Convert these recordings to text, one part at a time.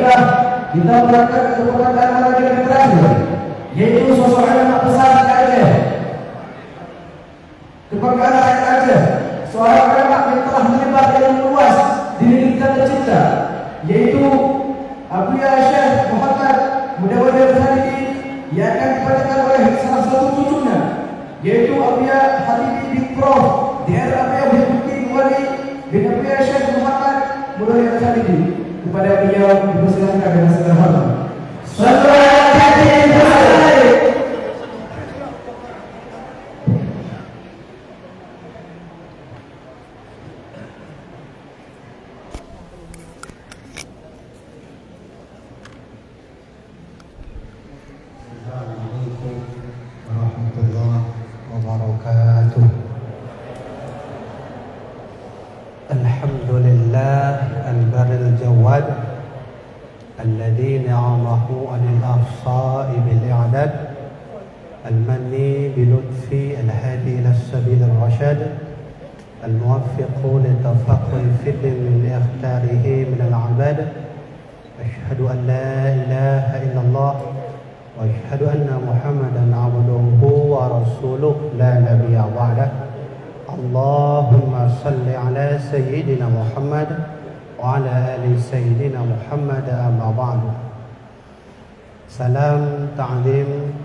Baiklah, kita berangkat ke perkataan lagi yang terakhir, yaitu sosok anak besar di Aceh. Kebanggaan rakyat Aceh, seorang anak yang telah menyebar dengan luas di negeri kita tercinta, yaitu Abuya Syekh Muhammad Mudawwali Al-Khalidi, yang akan dibacakan oleh salah satu cucunya, yaitu Abuya Habibi bin Prof. DR Abuya Habibi Wali bin Abuya Syekh Muhammad Mudawwali Al-Khalidi. Kepada beliau dipersilakan dengan segala hormat. Assalamualaikum warahmatullahi wabarakatuh. Alhamdulillah al-baril jawad alladhi ni'amahu anil ahsa'i bil i'dad al-manni bilutfi al-hadi ila sabil al-rashad al-muwaffiqu litafaqul fidin min ikhtarihi min al-'abad. Ashhadu an la ilaha illallah wa ashhadu anna Muhammadan 'abduhu wa rasuluhu la nabiyya ba'dah. Allahumma salli ala sayyidina Muhammad wa ala ali sayyidina Muhammad amma ba'du. Salam ta'zim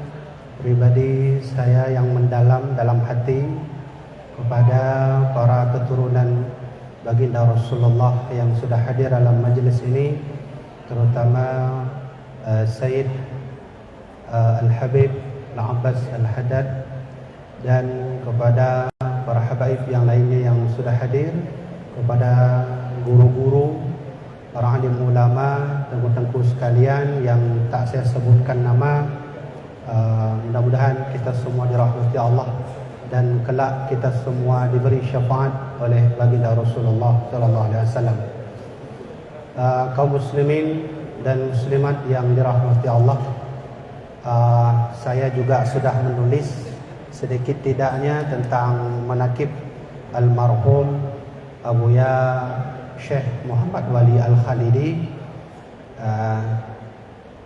pribadi saya yang mendalam dalam hati kepada para keturunan baginda Rasulullah yang sudah hadir dalam majlis ini, terutama Sayyid Al-Habib Al-Abbas Al-Haddad, dan kepada para habaib yang lainnya yang sudah hadir, kepada guru-guru, para alim ulama, tengku-tengku sekalian yang tak saya sebutkan nama. Mudah-mudahan kita semua dirahmati Allah dan kelak kita semua diberi syafaat oleh baginda Rasulullah sallallahu alaihi wasallam. Kaum muslimin dan muslimat yang dirahmati Allah, saya juga sudah menulis sedikit tidaknya tentang manaqib almarhum Abuya Syekh Muhammad Wali Al-Khalidi.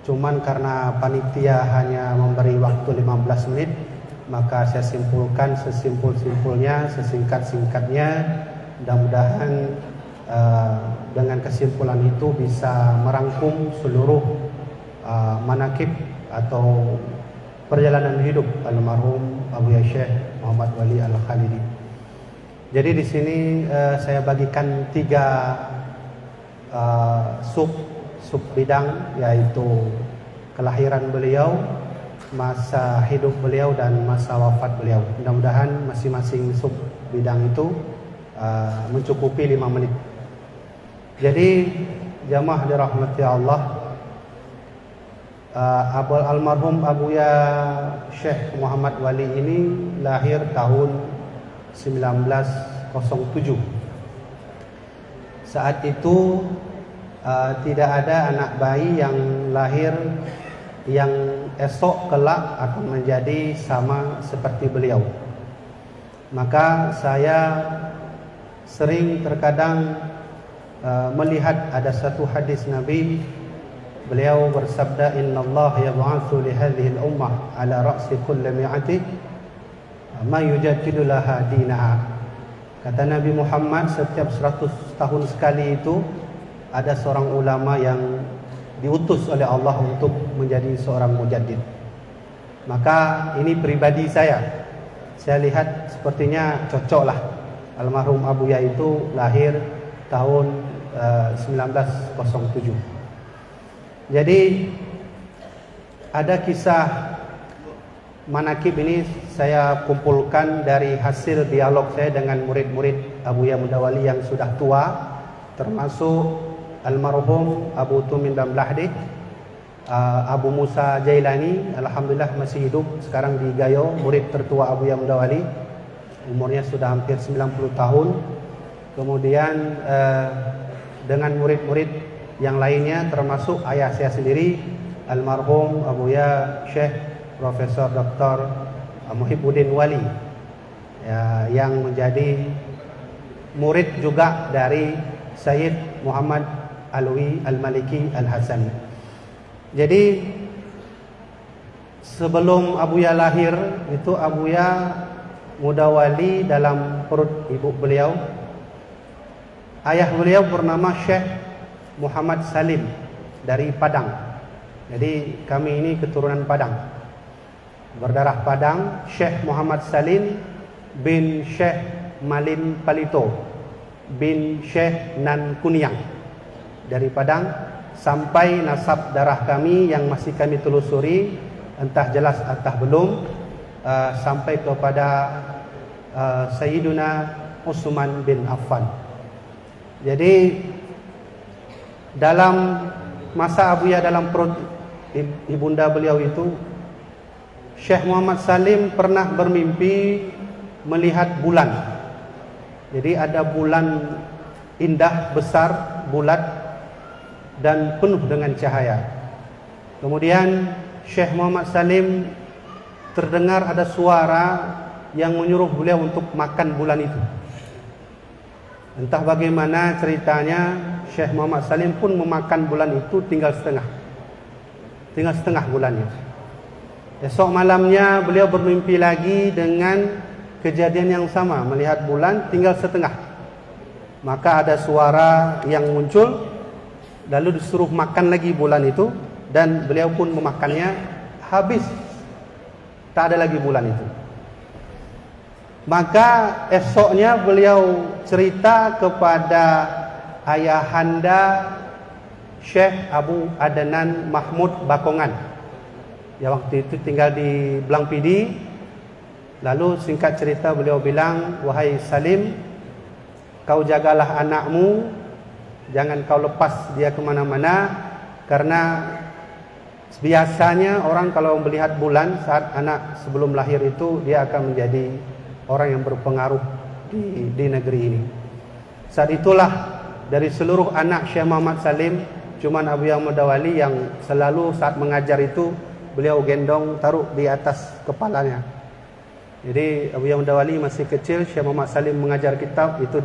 Cuman karena panitia hanya memberi waktu 15 menit, maka saya simpulkan sesimpul-simpulnya, sesingkat-singkatnya. Mudah-mudahan dengan kesimpulan itu bisa merangkum seluruh manaqib atau perjalanan hidup almarhum Abuya Syekh Muhammad Wali Al-Khalidi. Jadi di sini saya bagikan 3 sub bidang, yaitu kelahiran beliau, masa hidup beliau, dan masa wafat beliau. Mudah-mudahan masing-masing sub bidang itu mencukupi 5 menit. Jadi jamaah dirahmati Allah, almarhum Abuya Syekh Muhammad Wali ini lahir tahun 1907. Saat itu tidak ada anak bayi yang lahir yang esok kelak akan menjadi sama seperti beliau. Maka saya sering terkadang melihat ada satu hadis Nabi. Beliau bersabda, "Innallaha yab'atsu li hadhihi al-ummah 'ala ra'si kulli mi'ati ma yujaddidu laha dinaha." Kata Nabi Muhammad, setiap 100 tahun sekali itu ada seorang ulama yang diutus oleh Allah untuk menjadi seorang mujaddid. Maka ini pribadi saya lihat sepertinya cocoklah almarhum Abuya itu lahir tahun 1907. Jadi ada kisah manaqib ini saya kumpulkan dari hasil dialog saya dengan murid-murid Abuya Mudawwali yang sudah tua, termasuk almarhum Abu Tumin Bamlahdi, Abu Musa Jailani, alhamdulillah masih hidup sekarang di Gayo, murid tertua Abuya Mudawwali, umurnya sudah hampir 90 tahun. Kemudian dengan murid-murid yang lainnya, termasuk ayah saya sendiri, almarhum Abuya Syekh Profesor Dr. Muhibbuddin Wali, ya, yang menjadi murid juga dari Sayyid Muhammad Alwi Al-Maliki Al-Hasani. Jadi sebelum Abuya lahir itu Abuya Mudawali dalam perut ibu beliau. Ayah beliau bernama Syekh Muhammad Salim dari Padang. Jadi kami ini keturunan Padang, berdarah Padang. Syekh Muhammad Salim bin Syekh Malin Palito bin Syekh Nan Kuniang dari Padang, sampai nasab darah kami yang masih kami telusuri, entah jelas entah belum, sampai kepada Sayyiduna Utsman bin Affan. Jadi dalam masa Abuya dalam perut ibunda beliau itu, Syekh Muhammad Salim pernah bermimpi melihat bulan. Jadi ada bulan indah, besar, bulat dan penuh dengan cahaya. Kemudian Syekh Muhammad Salim terdengar ada suara yang menyuruh beliau untuk makan bulan itu. Entah bagaimana ceritanya, Syekh Muhammad Salim pun memakan bulan itu tinggal setengah bulannya. Esok malamnya beliau bermimpi lagi dengan kejadian yang sama, melihat bulan tinggal setengah. Maka ada suara yang muncul, lalu disuruh makan lagi bulan itu, dan beliau pun memakannya, habis, tak ada lagi bulan itu. Maka esoknya beliau cerita kepada ayahanda Syekh Abu Adnan Mahmud Bakongan, yang waktu itu tinggal di Blangpidi. Lalu singkat cerita beliau bilang, wahai Salim, kau jagalah anakmu, jangan kau lepas dia kemana-mana, karena biasanya orang kalau melihat bulan saat anak sebelum lahir itu, dia akan menjadi orang yang berpengaruh di negeri ini. Saat itulah dari seluruh anak Syekh Muhammad Salim, cuman Abuya Mudawali yang selalu saat mengajar itu beliau gendong, taruh di atas kepalanya. Jadi Abuya Mudawali masih kecil, Syekh Muhammad Salim mengajar kitab itu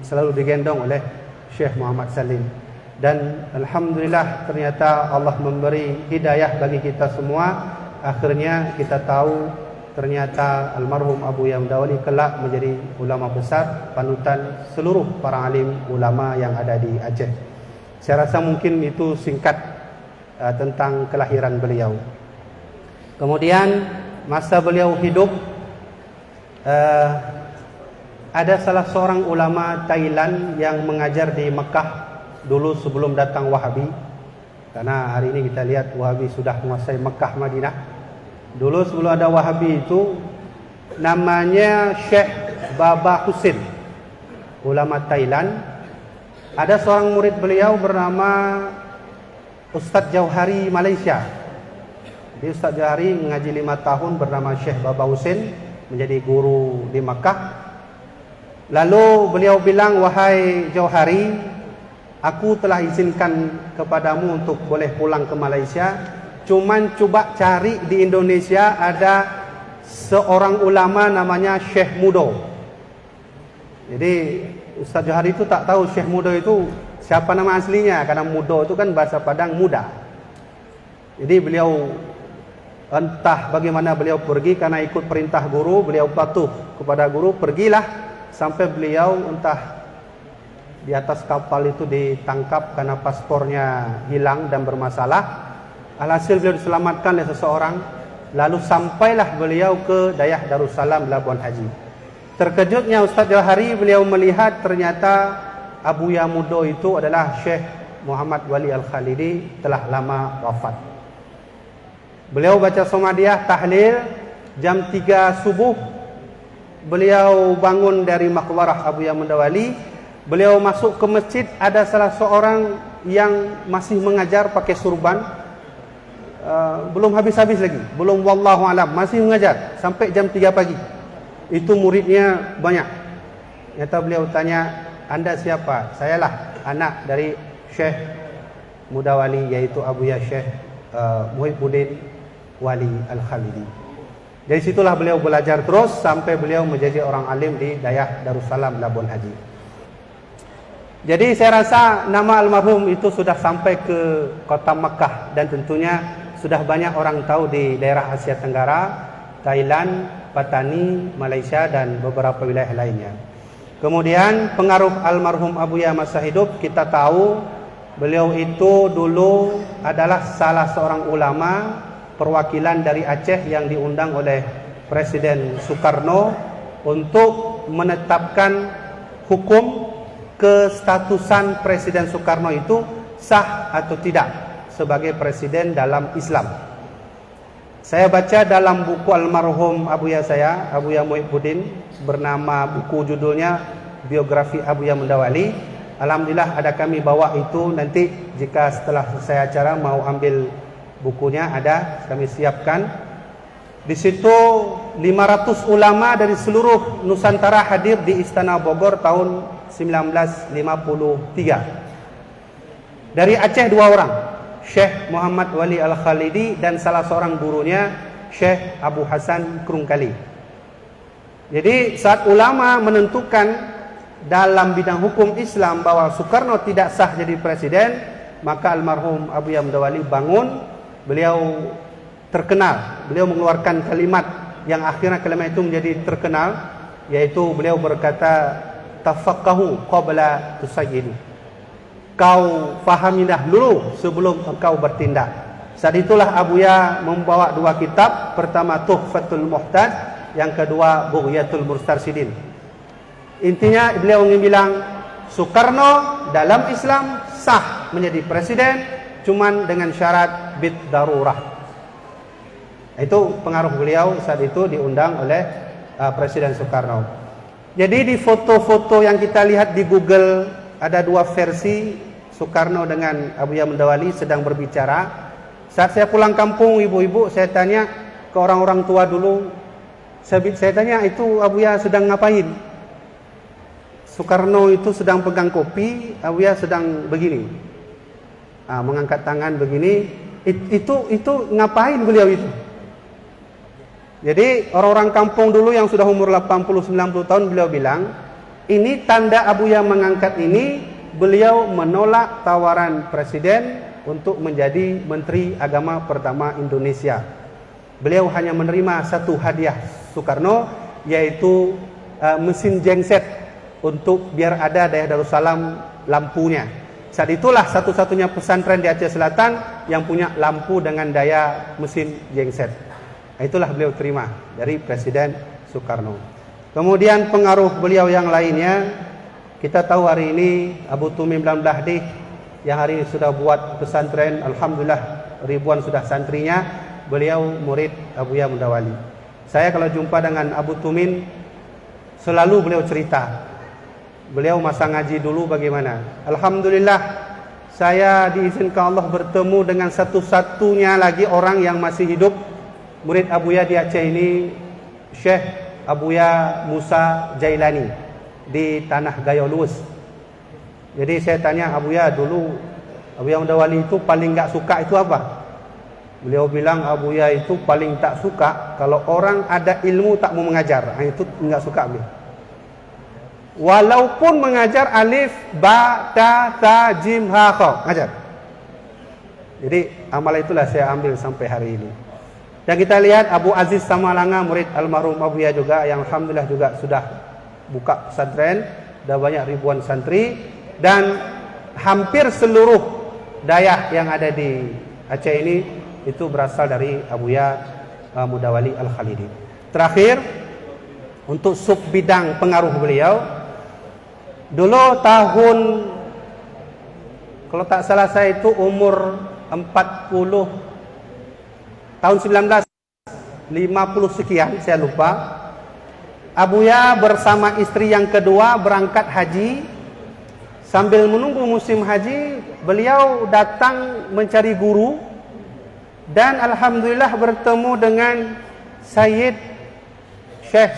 selalu digendong oleh Syekh Muhammad Salim. Dan alhamdulillah ternyata Allah memberi hidayah bagi kita semua. Akhirnya kita tahu ternyata almarhum Abuya Mudawali kelak menjadi ulama besar, panutan seluruh para alim ulama yang ada di Aceh. Saya rasa mungkin itu singkat tentang kelahiran beliau. Kemudian masa beliau hidup, ada salah seorang ulama Thailand yang mengajar di Mekah dulu sebelum datang Wahabi. Karena hari ini kita lihat Wahabi sudah menguasai Mekah, Madinah. Dulu sebelum ada Wahabi itu namanya Syekh Baba Husin, ulama Thailand. Ada seorang murid beliau bernama Ustadz Jauhari Malaysia. Jadi Ustadz Jauhari mengaji 5 tahun bernama Syekh Baba Husin, menjadi guru di Makkah. Lalu beliau bilang, wahai Jauhari, aku telah izinkan kepadamu untuk boleh pulang ke Malaysia, cuman coba cari di Indonesia ada seorang ulama namanya Syekh Mudo. Jadi Ustaz Jauhari itu tak tahu Syekh Mudo itu siapa nama aslinya, karena Mudo itu kan bahasa Padang muda. Jadi beliau entah bagaimana beliau pergi, karena ikut perintah guru, beliau patuh kepada guru, pergilah sampai beliau entah di atas kapal itu ditangkap karena paspornya hilang dan bermasalah. Alhasil beliau diselamatkan oleh seseorang, lalu sampailah beliau ke Dayah Darussalam Labuan Haji. Terkejutnya Ustaz Jauhari, beliau melihat ternyata Abuya Mudo itu adalah Syekh Muhammad Wali Al-Khalidi, telah lama wafat. Beliau baca Somadiah tahlil jam 3 subuh. Beliau bangun dari makbarah Abuya Mudawali. Beliau masuk ke masjid, ada salah seorang yang masih mengajar pakai surban. Belum habis-habis lagi, belum wallahu alam, masih mengajar sampai jam 3 pagi. Itu muridnya banyak. Nyata beliau tanya, anda siapa? Sayalah anak dari Syekh Mudawali, yaitu Abuya Syekh Muhibbuddin Wali Al-Khalidi. Dari situlah beliau belajar terus sampai beliau menjadi orang alim di Dayah Darussalam Labuan Haji. Jadi saya rasa nama almarhum itu sudah sampai ke kota Mekah dan tentunya sudah banyak orang tahu di daerah Asia Tenggara, Thailand, Patani, Malaysia dan beberapa wilayah lainnya. Kemudian pengaruh almarhum Abuya masa hidup, kita tahu beliau itu dulu adalah salah seorang ulama perwakilan dari Aceh yang diundang oleh Presiden Soekarno untuk menetapkan hukum kestatusan Presiden Soekarno itu sah atau tidak sebagai presiden dalam Islam. Saya baca dalam buku almarhum Abuya saya, Abuya Muhyiddin, bernama buku judulnya Biografi Abuya Mendawali. Alhamdulillah ada kami bawa itu, nanti jika setelah selesai acara mau ambil bukunya ada kami siapkan. Di situ 500 ulama dari seluruh Nusantara hadir di Istana Bogor tahun 1953. Dari Aceh 2 orang, Syekh Muhammad Wali Al-Khalidi dan salah seorang gurunya Syekh Abu Hasan Krungkali. Jadi saat ulama menentukan dalam bidang hukum Islam bahwa Soekarno tidak sah jadi presiden, maka almarhum Abuya Mendawali bangun. Beliau terkenal, beliau mengeluarkan kalimat yang akhirnya kalimat itu menjadi terkenal, yaitu beliau berkata, tafaqahu qabla tusayyidu. Kau fahamilah dulu sebelum engkau bertindak. Saat itulah Abuya membawa 2 kitab, pertama Tuhfatul Muhtaj, yang kedua Bughyatul Mustarsyidin. Intinya beliau ingin bilang Soekarno dalam Islam sah menjadi presiden, cuman dengan syarat bid darurah. Itu pengaruh beliau saat itu diundang oleh Presiden Soekarno. Jadi di foto-foto yang kita lihat di Google ada 2 versi Soekarno dengan Abuya Mendawali sedang berbicara. Saat saya pulang kampung, ibu-ibu, saya tanya ke orang-orang tua dulu. Saya tanya, itu Abuya sedang ngapain? Soekarno itu sedang pegang kopi, Abuya sedang begini, mengangkat tangan begini. Itu ngapain beliau itu? Jadi orang-orang kampung dulu yang sudah umur 80-90 tahun, beliau bilang, ini tanda Abuya mengangkat ini, beliau menolak tawaran presiden untuk menjadi Menteri Agama pertama Indonesia. Beliau hanya menerima 1 hadiah Soekarno, yaitu mesin genset untuk biar ada daerah Darussalam lampunya. Saat itulah satu-satunya pesantren di Aceh Selatan yang punya lampu dengan daya mesin genset. Itulah beliau terima dari Presiden Soekarno. Kemudian pengaruh beliau yang lainnya, kita tahu hari ini Abu Tumim dan Blahdih yang hari ini sudah buat pesantren, alhamdulillah ribuan sudah santrinya. Beliau murid Abuya Mendawali. Saya kalau jumpa dengan Abu Tumim, selalu beliau cerita, beliau masa ngaji dulu bagaimana. Alhamdulillah saya diizinkan Allah bertemu dengan satu-satunya lagi orang yang masih hidup murid Abuya di Aceh ini, Syekh Abuya Musa Jailani di Tanah Gayo Luwes. Jadi saya tanya Abuya dulu, Abuya Mendawali itu paling enggak suka itu apa? Beliau bilang Abuya itu paling tak suka kalau orang ada ilmu tak mau mengajar. Itu enggak suka beliau. Walaupun mengajar alif, ba, ta, ta, jim, ha, kha, ngajar. Jadi amal itulah saya ambil sampai hari ini. Dan kita lihat Abu Aziz Samalanga, murid almarhum Abuya juga, yang alhamdulillah juga sudah buka pesantren, sudah banyak ribuan santri, dan hampir seluruh dayah yang ada di Aceh ini itu berasal dari Abuya Mudawali Al-Khalidi. Terakhir, untuk sub bidang pengaruh beliau, dulu tahun, kalau tak salah saya itu umur 40, tahun 1950 sekian, saya lupa, Abuya bersama istri yang kedua berangkat haji. Sambil menunggu musim haji, beliau datang mencari guru, dan alhamdulillah bertemu dengan Syekh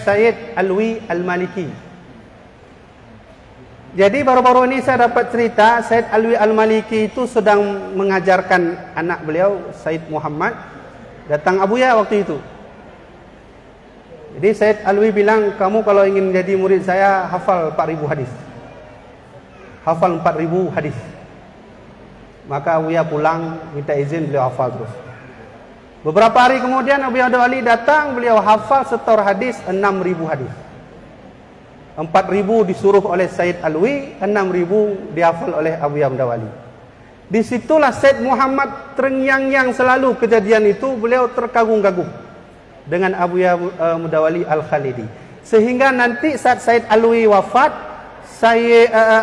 Said Alwi Al-Maliki. Jadi baru-baru ini saya dapat cerita, Said Alwi Al-Maliki itu sedang mengajarkan anak beliau, Said Muhammad, datang Abuya waktu itu. Jadi Said Alwi bilang, kamu kalau ingin jadi murid saya, hafal 4.000 hadis. hafal 4.000 hadis. Maka Abuya pulang minta izin, beliau hafal terus. Beberapa hari kemudian Abuya Mudawali datang, beliau hafal setor hadis 6.000 hadis. 4.000 disuruh oleh Said Alwi, 6.000 dihafal oleh Abuya Mudawali. Disitulah Said Muhammad terngiang-ngiang selalu kejadian itu, beliau terkagum-kagum dengan Abuya Mudawali Al-Khalidi. Sehingga nanti saat Said Alwi wafat,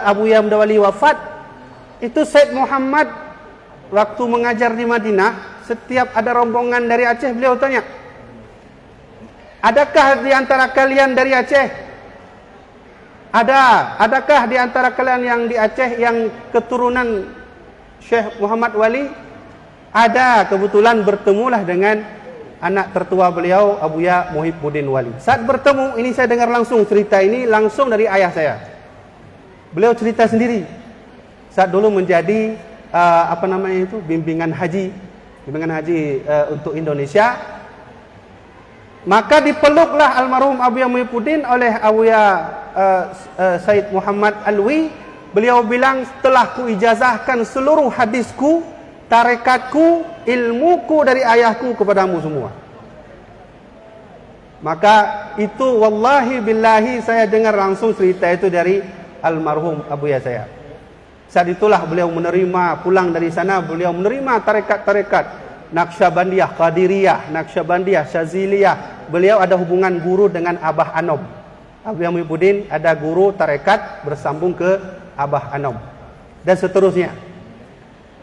Abuya Mudawali wafat, itu Said Muhammad waktu mengajar di Madinah, setiap ada rombongan dari Aceh, beliau tanya, adakah di antara kalian dari Aceh? Adakah di antara kalian yang di Aceh yang keturunan Syekh Muhammad Wali? Ada. Kebetulan bertemulah dengan anak tertua beliau, Abuya Muhibbuddin Wali. Saat bertemu, ini saya dengar langsung cerita ini langsung dari ayah saya. Beliau cerita sendiri. Saat dulu menjadi bimbingan haji untuk Indonesia. Maka dipeluklah almarhum Abuya Muhibbuddin oleh Abuya Said Muhammad Alwi. Beliau bilang, telah ku ijazahkan seluruh hadisku, tarekatku, ilmuku dari ayahku kepadamu semua. Maka itu wallahi billahi saya dengar langsung cerita itu dari almarhum Abuya saya. Saat itulah beliau menerima, pulang dari sana beliau menerima tarekat-tarekat Naqsyabandiyah, Qadiriyah, Naqsyabandiyah, Syaziliyah. Beliau ada hubungan guru dengan Abah Anom. Abuya Muhibbuddin ada guru tarekat bersambung ke Abah Anom dan seterusnya.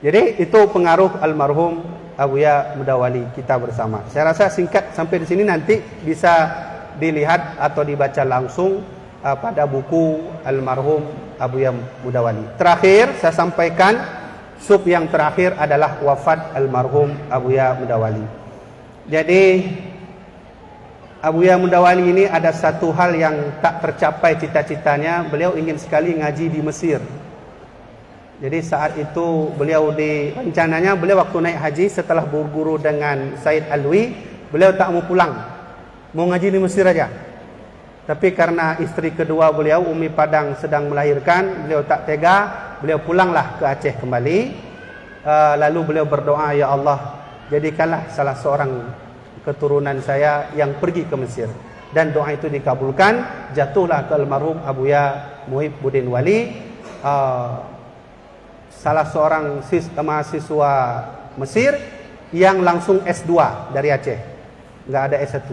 Jadi itu pengaruh almarhum Abuya Mudawali kita bersama. Saya rasa singkat sampai di sini, nanti bisa dilihat atau dibaca langsung pada buku almarhum Abuya Mudawali. Terakhir saya sampaikan, sub yang terakhir adalah wafat almarhum Abuya Mudawali. Jadi Abuya Mudawali ini ada satu hal yang tak tercapai cita-citanya. Beliau ingin sekali ngaji di Mesir. Jadi saat itu beliau rencananya beliau waktu naik haji setelah berguru dengan Said Alwi, beliau tak mau pulang, mau ngaji di Mesir aja. Tapi karena istri kedua beliau, Umi Padang, sedang melahirkan, beliau tak tega, beliau pulanglah ke Aceh kembali. Lalu beliau berdoa, ya Allah, jadikanlah salah seorang keturunan saya yang pergi ke Mesir. Dan doa itu dikabulkan, jatuhlah ke almarhum Abuya Muhibbuddin Wali, salah seorang mahasiswa Mesir yang langsung S2 dari Aceh, nggak ada S1.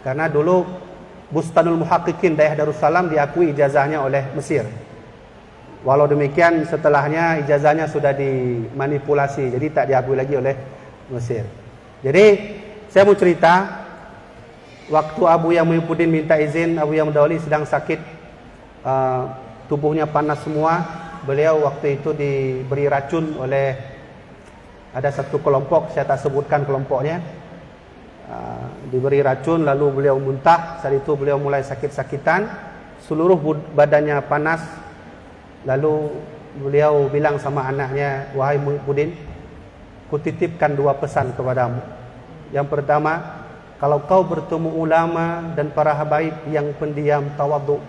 Karena dulu Bustanul Muhaqqiqin daerah Darussalam diakui ijazahnya oleh Mesir. Walau demikian setelahnya ijazahnya sudah dimanipulasi, jadi tak diakui lagi oleh Mesir. Jadi saya mau cerita, waktu Abuya Muhibbuddin minta izin, Abuya Mudawali sedang sakit, tubuhnya panas semua. Beliau waktu itu diberi racun oleh ada satu kelompok, saya tak sebutkan kelompoknya. Diberi racun, lalu beliau muntah. Saat itu beliau mulai sakit-sakitan, seluruh badannya panas. Lalu beliau bilang sama anaknya, wahai Muhibbuddin, kutitipkan 2 pesan kepadamu. Yang pertama, kalau kau bertemu ulama dan para habaib yang pendiam, tawadhu,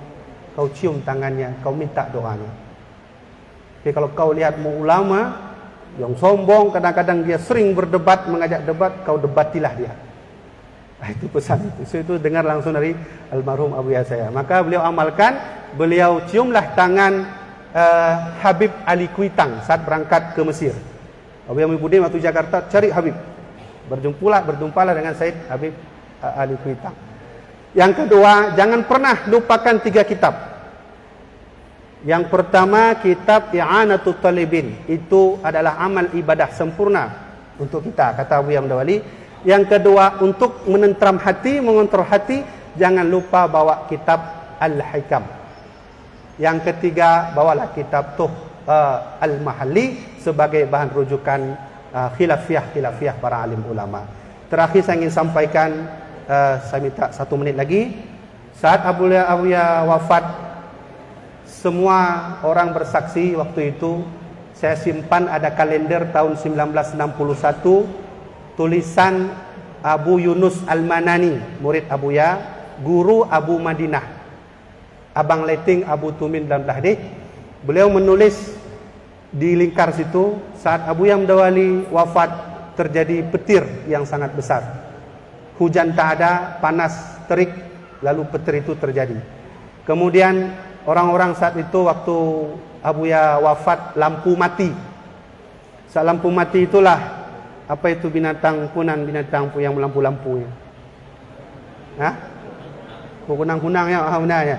kau cium tangannya, kau minta doanya. Tapi kalau kau lihat ulama yang sombong, kadang-kadang dia sering berdebat, mengajak debat, kau debatilah dia. Itu pesan itu. So, itu dengar langsung dari almarhum Abuya saya. Maka beliau amalkan, beliau ciumlah tangan Habib Ali Kuitang saat berangkat ke Mesir. Abuya Muhibbuddin waktu Jakarta cari Habib, berjumpalah dengan Said Habib Ali Kuitang. Yang kedua, jangan pernah lupakan 3 kitab. Yang pertama, kitab I'anatul Talibin. Itu adalah amal ibadah sempurna untuk kita, kata Abuya Mudawali. Yang kedua, untuk menentram hati, mengontrol hati, jangan lupa bawa kitab Al-Hikam. Yang ketiga, bawalah kitab Al-Mahalli sebagai bahan rujukan khilafiyah para alim ulama. Terakhir saya ingin sampaikan, saya minta 1 menit lagi. Saat Abuya wafat, semua orang bersaksi waktu itu. Saya simpan ada kalender tahun 1961, tulisan Abu Yunus Al-Manani, murid Abuya, guru Abu Madinah, Abang Leting Abu Tumin dalam tahdid. Beliau menulis di lingkar situ, saat Abuya Mudawali wafat terjadi petir yang sangat besar. Hujan tak ada, panas terik, lalu petir itu terjadi. Kemudian orang-orang saat itu waktu Abuya wafat, lampu mati. Saat lampu mati itulah, apa itu binatang punan, binatang yang melampu-lampunya. Hah? Kunang-kunang ya, benar ya.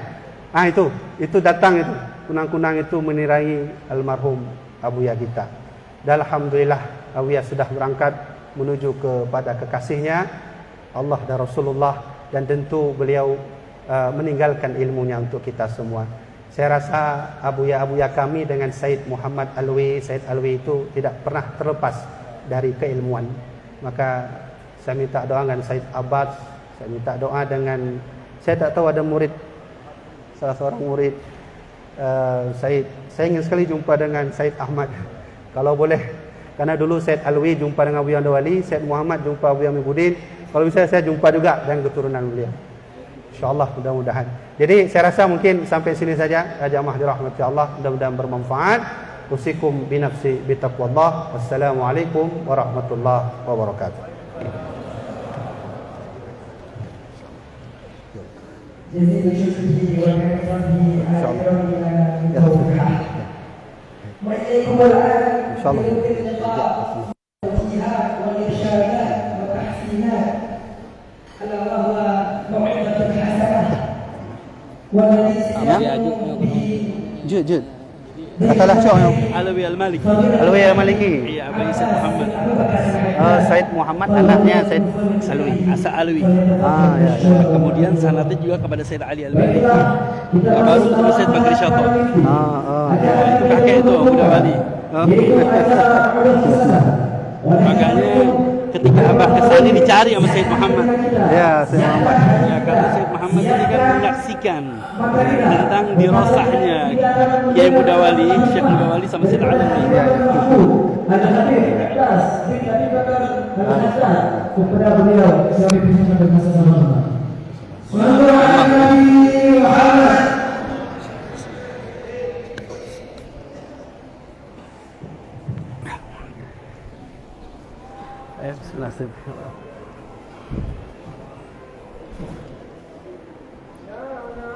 Itu datang itu. Kunang-kunang itu menirai almarhum Abuya kita. Dan alhamdulillah Abuya sudah berangkat menuju kepada kekasihnya Allah dan Rasulullah, dan tentu beliau meninggalkan ilmunya untuk kita semua. Saya rasa Abuya kami dengan Said Muhammad Alwi, Said Alwi itu tidak pernah terlepas dari keilmuan. Maka saya minta doa dengan Said Abbas, saya minta doa dengan, saya tak tahu ada murid, salah seorang murid Said, saya ingin sekali jumpa dengan Said Ahmad kalau boleh, karena dulu Said Alwi jumpa dengan Abuya Mudawali, Said Muhammad jumpa Abuya Muhyiddin, kalau bisa saya jumpa juga dengan keturunan beliau, insyaallah, mudah-mudahan. Jadi saya rasa mungkin sampai sini saja, jamaah dirahmati Allah, mudah-mudahan bermanfaat. Usikum binafsi bitaqwallah. Wassalamualaikum warahmatullahi wabarakatuh. جزيل شكره ونعمته على كرمنا من توفيقه وإليكم الآن بإذن اللقاء والتوجيهات والإرشادات والتحسينات ألا وهو موعظة حسنة والذي سيقوم به جد katalah cakap Alwi Al-Maliki. Alwi Al-Maliki. Iya, Abang Said Muhammad. Said Muhammad anaknya Said Alwi, Asa Alwi. Ya. Kemudian sanadnya juga kepada Said Ali Al-Maliki. Baru terus Said Bakri Syato. Itu kakek itu Mudawali. Makanya ketika Abah kesana dicari sama Said Muhammad. Ya, Said Muhammad. Ya, karena Said Muhammad ini kan menyaksikan tentang dirosahnya Kiai Mudawali, Syekh Mudawali sama Said Ali. kepada beliau sebagai pimpinan dan sama-sama. Bismillahirrahmanirrahim.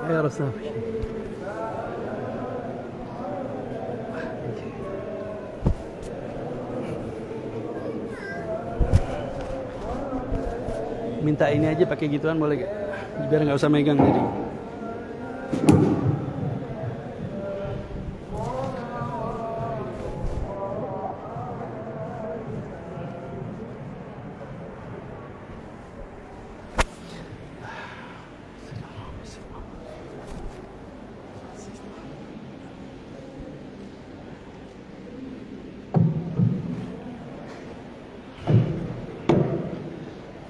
Ya Rasul. Minta ini aja pakai gituan boleh gak? Biar nggak usah megang jadi.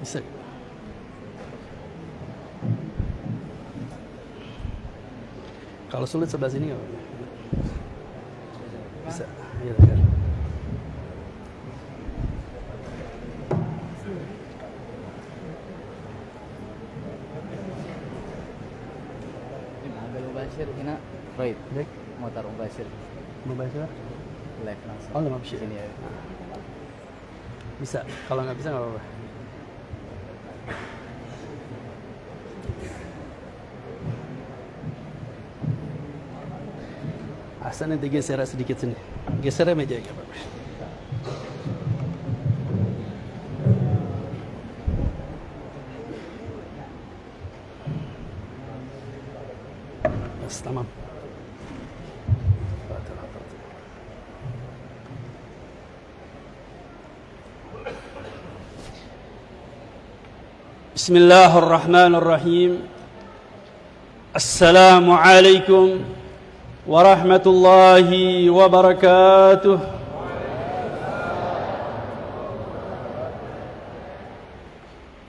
Bisa. Kalau sulit sebelah sini nggak apa-apa. Bisa. Iya, kan. Mobil Mubashir hina right. Baik. Motor Mubashir Membaca? live langsung. Oh, lama sih. Sini ya. Bisa. Kalau nggak bisa nggak apa-apa. Asal nanti geser sedikit sini. Geser meja ya, Pak. Bas, tamam. Bismillahirrahmanirrahim. Assalamualaikum warahmatullahi wabarakatuh.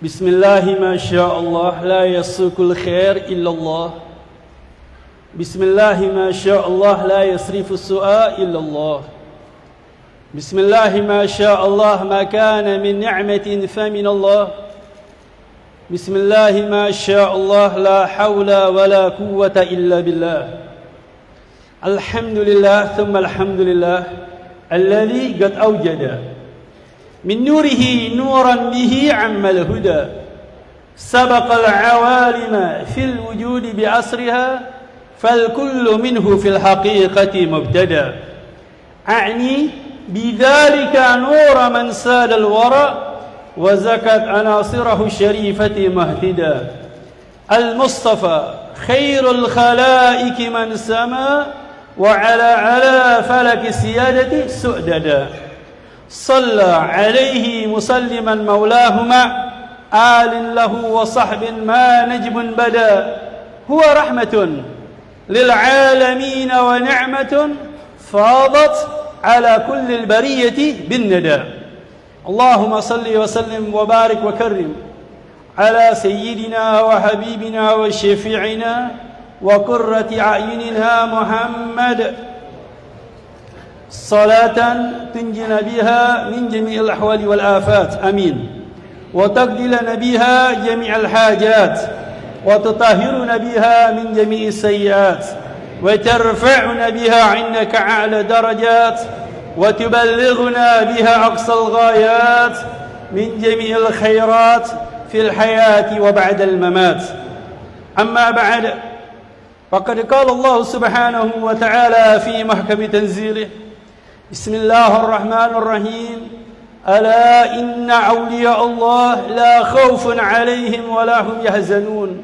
Bismillahi ma sya Allah la yasukul khair illallah. Bismillahi ma sya Allah la yasrifu su'a illallah. Bismillahi ma sya Allah ma kana min ni'matin fa min Allah. Bismillahi ma sya Allah la hawla wa la quwwata illa billah. الحمد لله ثم الحمد لله الذي قد أوجد من نوره نورا به عم الهدى سبق العوالم في الوجود بأسرها فالكل منه في الحقيقة مبتدى أعني بذلك نور من ساد الورى وزكت عناصره الشريفة مهتدى المصطفى خير الخلائق من سما على فلك السيادة سؤددا صلى عليه مسلما مولاهما آل له وصحب ما نجم بدا هو رحمة للعالمين ونعمة فاضت على كل البرية بالندى اللهم صل وسلم وبارك وكرم على سيدنا وحبيبنا وشفيعنا وقرة أعيننا محمد صلاة تنجينا بها من جميع الأحوال والآفات آمين وتقضي لنا بها جميع الحاجات وتطهرنا بها من جميع السيئات وترفعنا بها عندك أعلى درجات وتبلغنا بها أقصى الغايات من جميع الخيرات في الحياة وبعد الممات أما بعد فقد قال الله سبحانه وتعالى في محكم تنزيله بسم الله الرحمن الرحيم ألا إن أولياء الله لا خوف عليهم ولا هم يحزنون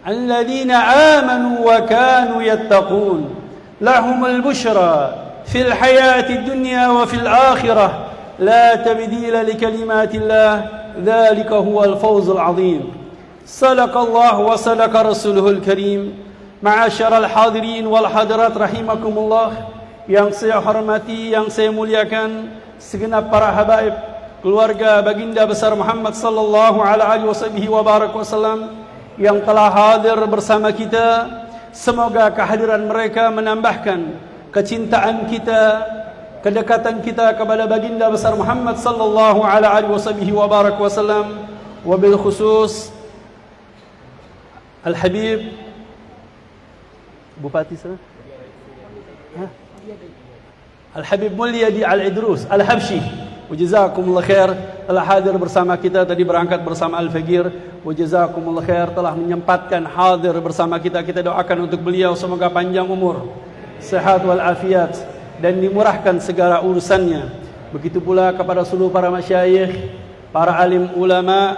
الذين آمنوا وكانوا يتقون لهم البشرى في الحياة الدنيا وفي الآخرة لا تبديل لكلمات الله ذلك هو الفوز العظيم صدق الله وصدق رسوله الكريم معاشر الحاضرين والحاضرات رحمكم الله yang saya hormati, yang saya muliakan segenap para habaib keluarga baginda besar Muhammad sallallahu alaihi wasallam yang telah hadir bersama kita. Semoga kehadiran mereka menambahkan kecintaan kita, kedekatan kita kepada baginda besar Muhammad sallallahu alaihi wasallam, wabil khusus Al-Habib Bupati sana Al-Habib Mulyadi Al-Idrus Al-Habsyi, wajazakumullah khair, telah hadir bersama kita, tadi berangkat bersama Al-Fagir. Wajazakumullah khair, telah menyempatkan hadir bersama kita. Kita doakan untuk beliau semoga panjang umur, sehat walafiat, dan dimurahkan segala urusannya. Begitu pula kepada seluruh para masyayikh, para alim ulama,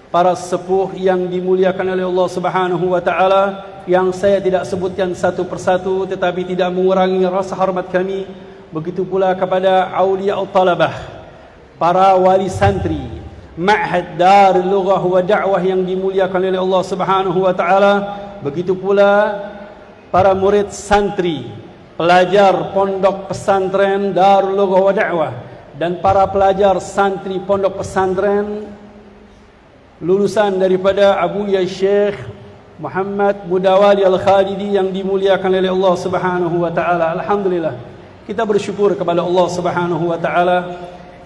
para sepuh yang dimuliakan oleh Allah Subhanahu wa taala, yang saya tidak sebutkan satu persatu tetapi tidak mengurangi rasa hormat kami. Begitu pula kepada auliya talabah, para wali santri Ma'had Darul Lughah wa Da'wah yang dimuliakan oleh Allah Subhanahu wa taala. Begitu pula para murid santri, pelajar pondok pesantren Darul Lughah wa Da'wah, dan para pelajar santri pondok pesantren lulusan daripada Abuya Syekh Muhammad Mudawali Al-Khalidi yang dimuliakan oleh Allah Subhanahu wa taala. Alhamdulillah, kita bersyukur kepada Allah Subhanahu wa taala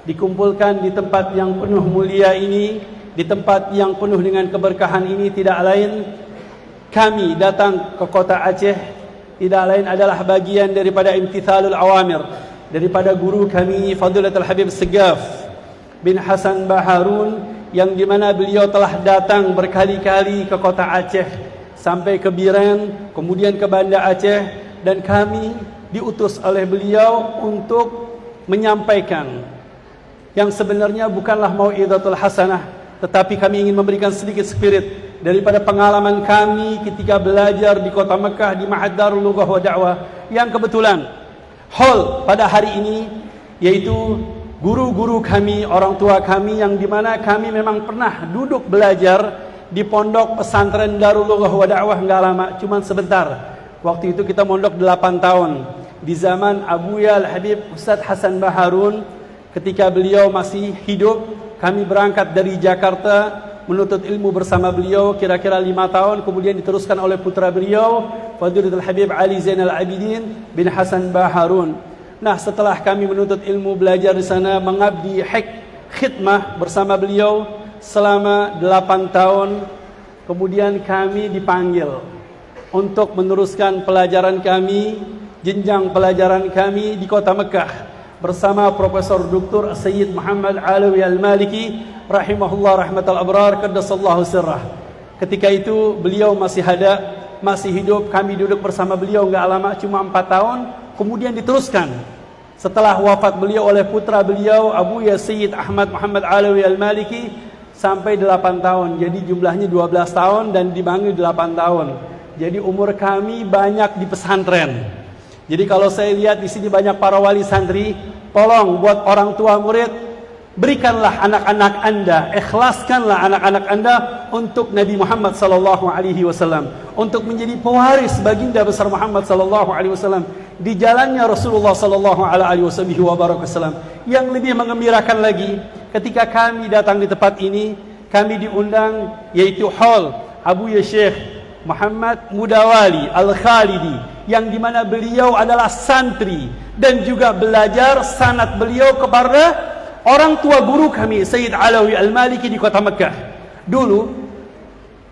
dikumpulkan di tempat yang penuh mulia ini, di tempat yang penuh dengan keberkahan ini. Tidak lain kami datang ke kota Aceh, tidak lain adalah bagian daripada imtithalul awamir daripada guru kami Fadilatul Habib Segaf bin Hasan Baharun, yang dimana beliau telah datang berkali-kali ke kota Aceh, sampai ke Biren, kemudian ke Banda Aceh, dan kami diutus oleh beliau untuk menyampaikan yang sebenarnya bukanlah mau'izatul hasanah, tetapi kami ingin memberikan sedikit spirit daripada pengalaman kami ketika belajar di kota Mekah di Ma'had Darul Lughah wa Da'wah, yang kebetulan hall pada hari ini yaitu guru-guru kami, orang tua kami, yang dimana kami memang pernah duduk belajar di pondok pesantren Darul Lughah wa Da'wah enggak lama, cuman sebentar. Waktu itu kita mondok 8 tahun di zaman Abuya Al-Habib Ustaz Hasan Baharun. Ketika beliau masih hidup, kami berangkat dari Jakarta menuntut ilmu bersama beliau kira-kira 5 tahun, kemudian diteruskan oleh putra beliau Fadilatul Habib Ali Zainal Abidin bin Hasan Baharun. Nah, setelah kami menuntut ilmu, belajar di sana, mengabdi khidmah bersama beliau selama 8 tahun, kemudian kami dipanggil untuk meneruskan pelajaran kami jenjang pelajaran kami di kota Mekah bersama Profesor Dr. Sayyid Muhammad Alawi Al-Maliki rahimahullah rahmatal abrar qaddasallahu sirrah. Ketika itu beliau masih ada, masih hidup, kami duduk bersama beliau enggak lama, cuma 4 tahun, kemudian diteruskan setelah wafat beliau oleh putra beliau Abu Ya Sayyid Ahmad Muhammad Alawi Al-Maliki sampai 8 tahun. Jadi jumlahnya 12 tahun dan dibangun 8 tahun. Jadi umur kami banyak di pesantren. Jadi kalau saya lihat di sini banyak para wali santri, tolong buat orang tua murid, berikanlah anak-anak Anda, ikhlaskanlah anak-anak Anda untuk Nabi Muhammad sallallahu alaihi wasallam, untuk menjadi pewaris baginda besar Muhammad sallallahu alaihi wasallam di jalannya Rasulullah sallallahu alaihi wasallam. Yang lebih menggembirakan lagi, ketika kami datang di tempat ini, kami diundang yaitu hall Abu Ya Syekh Muhammad Mudawali Al-Khalidi, yang dimana beliau adalah santri dan juga belajar sanad beliau kepada orang tua guru kami Sayyid Alawi Al-Maliki di kota Mekah. Dulu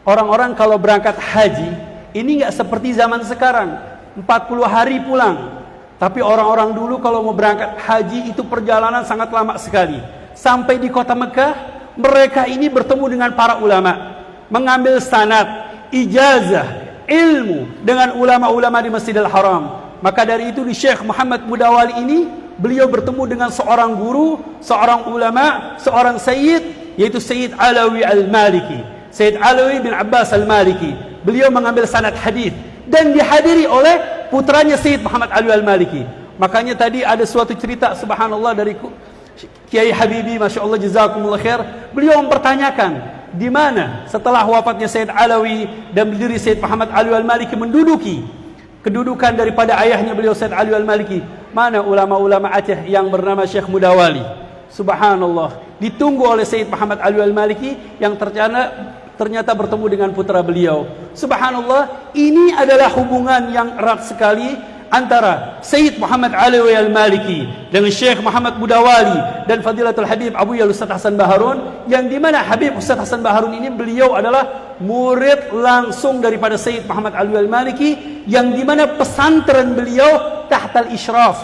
orang-orang kalau berangkat haji ini nggak seperti zaman sekarang 40 hari pulang. Tapi orang-orang dulu kalau mau berangkat haji itu perjalanan sangat lama sekali. Sampai di kota Mekah, mereka ini bertemu dengan para ulama, mengambil sanad, ijazah, ilmu dengan ulama-ulama di Masjidil Haram. Maka dari itu di Syekh Muhammad Mudawali ini, beliau bertemu dengan seorang guru, seorang ulama, seorang sayyid, yaitu Sayyid Alawi Al-Maliki, Sayyid Alawi bin Abbas Al-Maliki. Beliau mengambil sanad hadis dan dihadiri oleh putranya Sayyid Muhammad Alawi Al-Maliki. Makanya tadi ada suatu cerita subhanallah dari Kiai Habibi, Masya Allah jazakumullah khair. Beliau mempertanyakan, di mana setelah wafatnya Sayyid Alawi dan berdiri Sayyid Muhammad Alawi Al-Maliki menduduki kedudukan daripada ayahnya beliau Sayyid Alawi Al-Maliki, mana ulama-ulama Aceh yang bernama Syekh Mudawali? Subhanallah, ditunggu oleh Sayyid Muhammad Alawi Al-Maliki yang ternyata bertemu dengan putra beliau. Subhanallah, ini adalah hubungan yang erat sekali antara Sayyid Muhammad Alawi Al-Maliki dengan Syekh Muhammad Mudawali dan Fadilatul Habib Abu Ya Ustaz Hasan Baharun, yang dimana Habib Ustaz Hasan Baharun ini beliau adalah murid langsung daripada Sayyid Muhammad Alawi Al-Maliki, yang dimana pesantren beliau tahtal isyraf,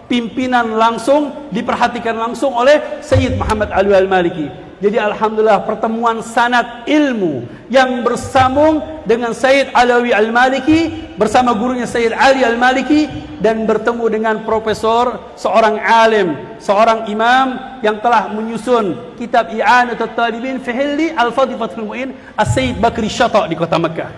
pimpinan langsung, diperhatikan langsung oleh Sayyid Muhammad Alawi Al-Maliki. Jadi alhamdulillah pertemuan sanad ilmu yang bersambung dengan Sayyid Alawi Al-Maliki bersama gurunya Sayyid Ali Al-Maliki, dan bertemu dengan profesor, seorang alim, seorang imam yang telah menyusun kitab I'anatul Talibin fi Hilli Al-Fadhifatul Mu'in, Sayyid Bakri Syata di kota Mekah.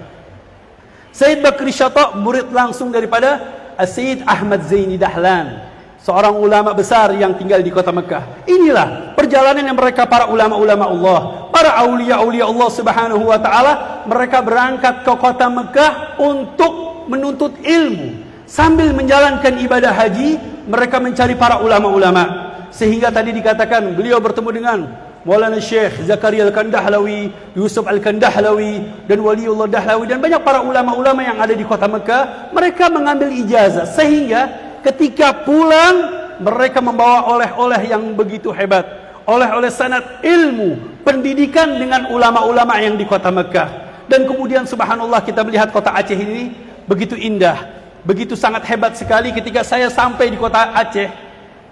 Sayyid Bakri Syata murid langsung daripada Sayyid Ahmad Zaini Dahlan, seorang ulama besar yang tinggal di kota Mekah. Inilah perjalanan yang mereka, para ulama-ulama Allah, para aulia-aulia Allah subhanahu wa ta'ala. Mereka berangkat ke kota Mekah untuk menuntut ilmu. Sambil menjalankan ibadah haji, mereka mencari para ulama-ulama. Sehingga tadi dikatakan beliau bertemu dengan Maulana Syekh Zakaria Al-Kandahlawi, Yusuf Al-Kandahlawi, dan Waliullah Dahlawi, dan banyak para ulama-ulama yang ada di kota Mekah. Mereka mengambil ijazah, sehingga ketika pulang mereka membawa oleh-oleh yang begitu hebat, oleh-oleh sanad ilmu, pendidikan dengan ulama-ulama yang di kota Mekah. Dan kemudian subhanallah kita melihat kota Aceh ini begitu indah, begitu sangat hebat sekali. Ketika saya sampai di kota Aceh,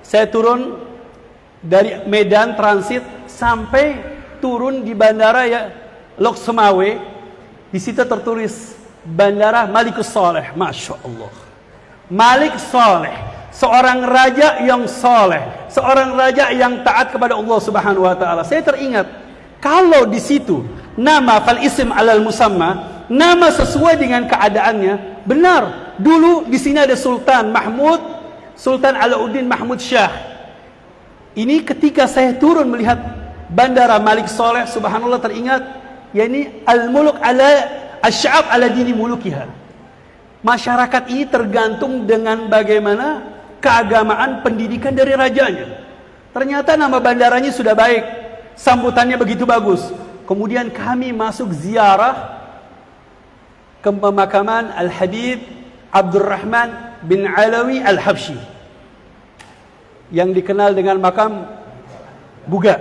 saya turun dari Medan transit sampai turun di bandara ya Lok Semawe. Di situ tertulis Bandara Malikus Saleh. Masya Allah, Malik Saleh, seorang raja yang saleh, seorang raja yang taat kepada Allah Subhanahu wa taala. Saya teringat kalau di situ nama fal isim alal musamma, nama sesuai dengan keadaannya. Benar, dulu di sini ada Sultan Mahmud, Sultan Alauddin Mahmud Syah. Ini ketika saya turun melihat Bandara Malik Saleh, subhanallah teringat, yakni al-muluk ala asy-sya'ab ala dini mulukiha. Masyarakat ini tergantung dengan bagaimana keagamaan pendidikan dari rajanya. Ternyata nama bandaranya sudah baik, sambutannya begitu bagus. Kemudian kami masuk ziarah ke pemakaman Al-Habib Abdurrahman bin Alawi Al-Habsyi, yang dikenal dengan makam Buga.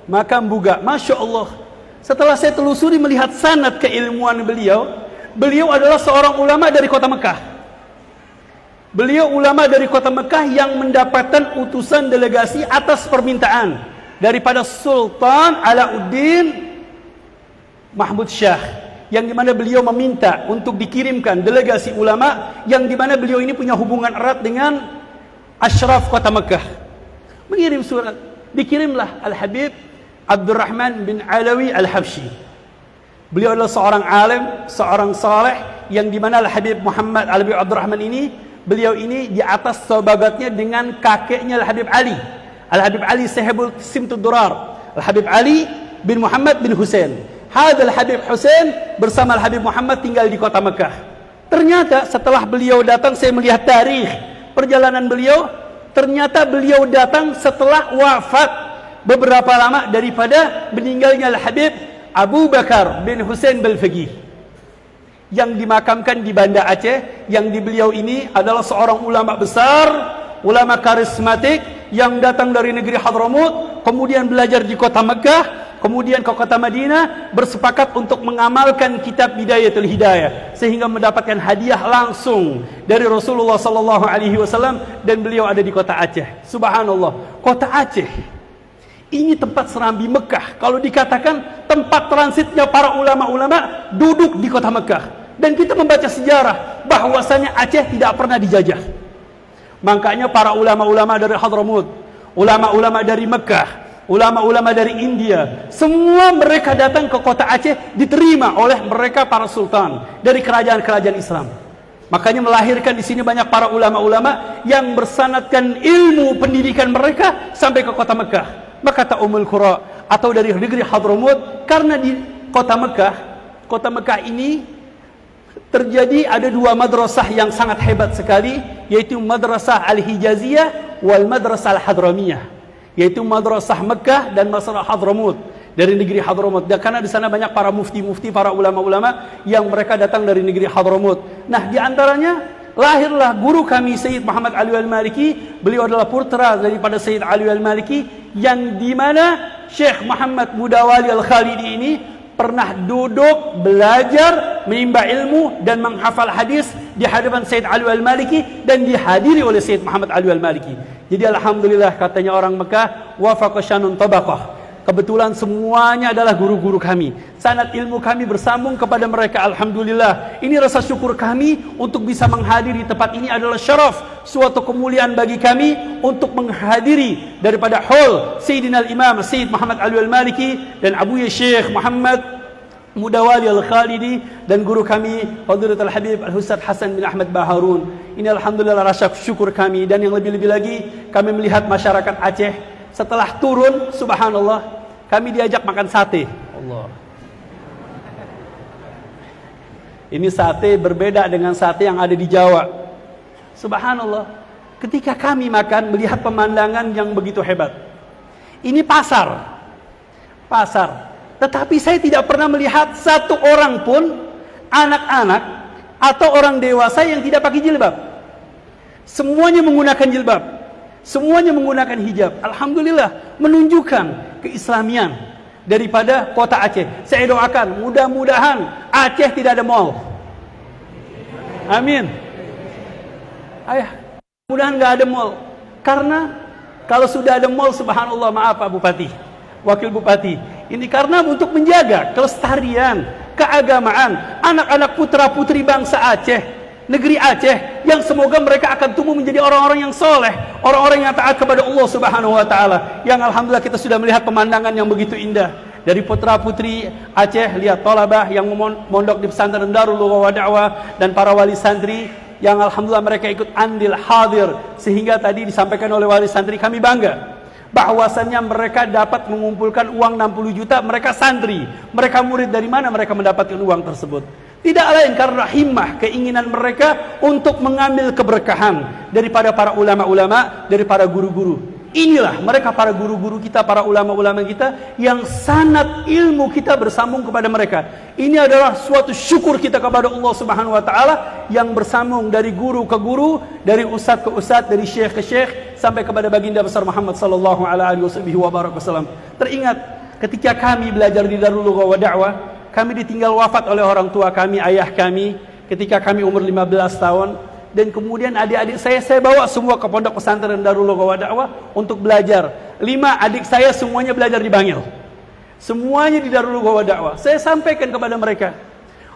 Makam Buga, Masya Allah. Setelah saya telusuri melihat sanad keilmuan beliau, beliau adalah seorang ulama dari kota Mekah. Beliau ulama dari kota Mekah yang mendapatkan utusan delegasi atas permintaan daripada Sultan Alauddin Mahmud Shah, yang dimana beliau meminta untuk dikirimkan delegasi ulama, yang dimana beliau ini punya hubungan erat dengan Ashraf kota Mekah. Mengirim surat, dikirimlah Al-Habib Abdurrahman bin Alawi Al-Habsyi. Beliau adalah seorang alim, seorang saleh, yang dimana Al-Habib Muhammad Al-Habib Abdurrahman ini, beliau ini di atas sahabatnya dengan kakeknya Al-Habib Ali. Al-Habib Ali sahibul Simtud Durar, Al-Habib Ali bin Muhammad bin Husain. Hadal Habib Husain bersama Al-Habib Muhammad tinggal di kota Mekah. Ternyata setelah beliau datang, saya melihat tarikh perjalanan beliau, ternyata beliau datang setelah wafat beberapa lama daripada meninggalnya Al-Habib Abu Bakar bin Husain Balfaqih, yang dimakamkan di Banda Aceh, yang di beliau ini adalah seorang ulama besar, ulama karismatik yang datang dari negeri Hadramut, kemudian belajar di kota Mekah, kemudian ke kota Madinah, bersepakat untuk mengamalkan kitab Bidayatul Hidayah sehingga mendapatkan hadiah langsung dari Rasulullah sallallahu alaihi wasallam, dan beliau ada di kota Aceh. Subhanallah, kota Aceh ini tempat serambi Mekah. Kalau dikatakan tempat transitnya para ulama-ulama duduk di kota Mekah. Dan kita membaca sejarah bahwasanya Aceh tidak pernah dijajah. Makanya para ulama-ulama dari Hadramut, ulama-ulama dari Mekah, ulama-ulama dari India, semua mereka datang ke kota Aceh, diterima oleh mereka para sultan dari kerajaan-kerajaan Islam. Makanya melahirkan di sini banyak para ulama-ulama yang bersanadkan ilmu pendidikan mereka sampai ke kota Mekah. Maka Ummul Qura atau dari negeri Hadramut, karena di kota Mekah ini terjadi ada dua madrasah yang sangat hebat sekali, yaitu Madrasah Al-Hijaziyah wal Madrasah Al-Hadramiyah, yaitu Madrasah Mekah dan Madrasah Hadramut dari negeri Hadramut. Dan karena di sana banyak para mufti-mufti, para ulama-ulama yang mereka datang dari negeri Hadramut. Nah, di antaranya lahirlah guru kami Sayyid Muhammad Ali Al-Maliki. Beliau adalah putra daripada Sayyid Ali Al-Maliki, yang dimana Syekh Muhammad Mudawali Al-Khalidi ini pernah duduk belajar menimba ilmu dan menghafal hadis di hadapan Sayyid Ali Al-Maliki dan dihadiri oleh Sayyid Muhammad Ali Al-Maliki. Jadi alhamdulillah, katanya orang Mekah, wafaqa syanun tabaqah. Kebetulan semuanya adalah guru-guru kami. Sanad ilmu kami bersambung kepada mereka. Alhamdulillah. Ini rasa syukur kami untuk bisa menghadiri tempat ini adalah syaraf, suatu kemuliaan bagi kami untuk menghadiri daripada hall Sayyidina Al-Imam Sayyid Muhammad Ali Al-Maliki dan Abuya Syekh Muhammad Mudawali Al-Khalidi dan guru kami Fadilatul Habib Al-Ustaz Hasan bin Ahmad Baharun. Ini alhamdulillah rasa syukur kami, dan yang lebih-lebih lagi kami melihat masyarakat Aceh setelah turun, subhanallah, kami diajak makan sate. Allah. Ini sate berbeda dengan sate yang ada di Jawa. Subhanallah. Ketika kami makan, melihat pemandangan yang begitu hebat. Ini pasar. Tetapi saya tidak pernah melihat satu orang pun, anak-anak atau orang dewasa yang tidak pakai jilbab. Semuanya menggunakan jilbab. Semuanya menggunakan hijab. Alhamdulillah, menunjukkan keislamian daripada kota Aceh. Saya doakan mudah-mudahan Aceh tidak ada mall. Amin. Ayah, mudah-mudahan nggak ada mall. Karena kalau sudah ada mall, subhanallah, maaf Pak Bupati, Wakil Bupati, ini karena untuk menjaga kelestarian, keagamaan anak-anak putra-putri bangsa Aceh, negeri Aceh, yang semoga mereka akan tumbuh menjadi orang-orang yang soleh, orang-orang yang taat kepada Allah Subhanahu wa taala. Yang alhamdulillah kita sudah melihat pemandangan yang begitu indah dari putra-putri Aceh. Lihat tolabah yang mondok di pesantren Darul Lughah wa Da'wah dan para wali santri yang alhamdulillah mereka ikut andil hadir, sehingga tadi disampaikan oleh wali santri, kami bangga bahwasannya mereka dapat mengumpulkan uang 60 juta. Mereka santri, mereka murid. Dari mana mereka mendapatkan uang tersebut? Tidak lain karena himmah, keinginan mereka untuk mengambil keberkahan daripada para ulama-ulama, dari para guru-guru. Inilah mereka, para guru-guru kita, para ulama-ulama kita, yang sanad ilmu kita bersambung kepada mereka. Ini adalah suatu syukur kita kepada Allah Subhanahu wa taala yang bersambung dari guru ke guru, dari ustadz ke ustadz, dari syekh ke syekh, sampai kepada baginda besar Muhammad sallallahu alaihi wasallam. Teringat ketika kami belajar di Darul Lughah wa Da'wah, kami ditinggal wafat oleh orang tua kami, ayah kami, ketika kami umur 15 tahun. Dan kemudian adik-adik saya bawa semua ke pondok pesantren Darul Lugha wa Da'wah untuk belajar. 5 adik saya semuanya belajar di Bangil. Semuanya di Darul Lugha wa Da'wah. Saya sampaikan kepada mereka,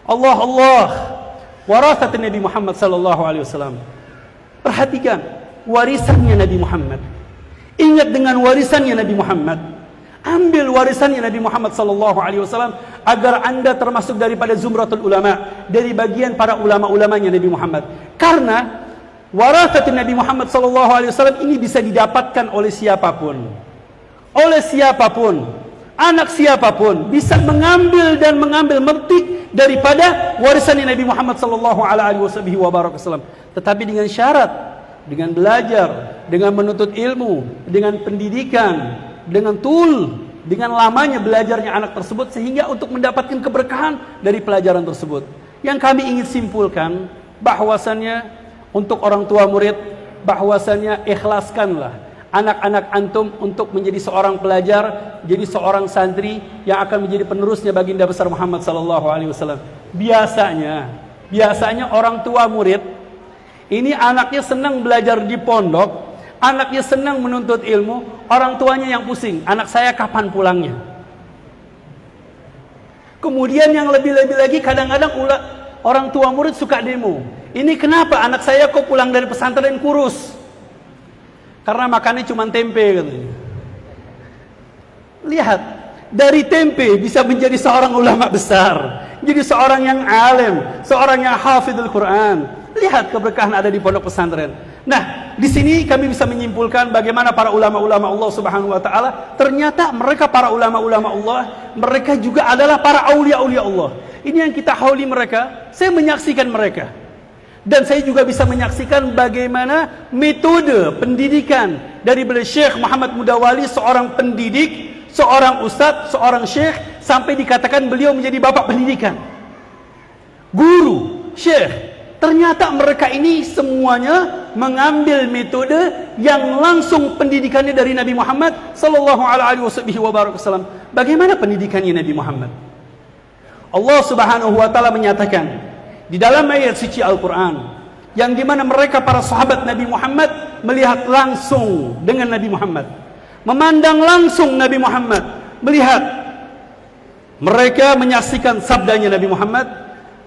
Allah warathat Nabi Muhammad sallallahu alaihi wasallam. Perhatikan warisannya Nabi Muhammad. Ingat dengan warisannya Nabi Muhammad. Ambil warisannya Nabi Muhammad sallallahu alaihi wasallam agar Anda termasuk daripada zumratul ulama, dari bagian para ulama-ulamanya Nabi Muhammad. Karena warathat Nabi Muhammad sallallahu alaihi wasallam ini bisa didapatkan oleh siapapun. Oleh siapapun, anak siapapun bisa mengambil dan mengambil metik daripada warisannya Nabi Muhammad sallallahu alaihi wasallam. Tetapi dengan syarat, dengan belajar, dengan menuntut ilmu, dengan pendidikan, dengan dengan lamanya belajarnya anak tersebut, sehingga untuk mendapatkan keberkahan dari pelajaran tersebut. Yang kami ingin simpulkan bahwasannya untuk orang tua murid, bahwasannya ikhlaskanlah anak-anak antum untuk menjadi seorang pelajar, jadi seorang santri yang akan menjadi penerusnya baginda besar Muhammad sallallahu alaihi wasallam. Biasanya orang tua murid ini anaknya senang belajar di pondok, anaknya senang menuntut ilmu, orang tuanya yang pusing, anak saya kapan pulangnya. Kemudian yang lebih-lebih lagi, kadang-kadang orang tua murid suka demo. Ini kenapa anak saya kok pulang dari pesantren kurus? Karena makannya cuma tempe katanya. Lihat, dari tempe bisa menjadi seorang ulama besar, jadi seorang yang alim, seorang yang hafidhul Quran. Lihat keberkahan ada di pondok pesantren. Nah, di sini kami bisa menyimpulkan bagaimana para ulama-ulama Allah Subhanahu wa taala, ternyata mereka para ulama-ulama Allah, mereka juga adalah para aulia-aulia Allah. Ini yang kita hauli mereka, saya menyaksikan mereka. Dan saya juga bisa menyaksikan bagaimana metode pendidikan dari beliau Syekh Muhammad Mudawali, seorang pendidik, seorang ustadz, seorang syekh, sampai dikatakan beliau menjadi bapak pendidikan. Guru, syekh. Ternyata mereka ini semuanya mengambil metode yang langsung pendidikannya dari Nabi Muhammad sallallahu alaihi wasallam. Bagaimana pendidikannya Nabi Muhammad? Allah Subhanahu wa taala menyatakan di dalam ayat suci Al-Qur'an yang dimana mereka para sahabat Nabi Muhammad melihat langsung dengan Nabi Muhammad, memandang langsung Nabi Muhammad, melihat mereka menyaksikan sabdanya Nabi Muhammad,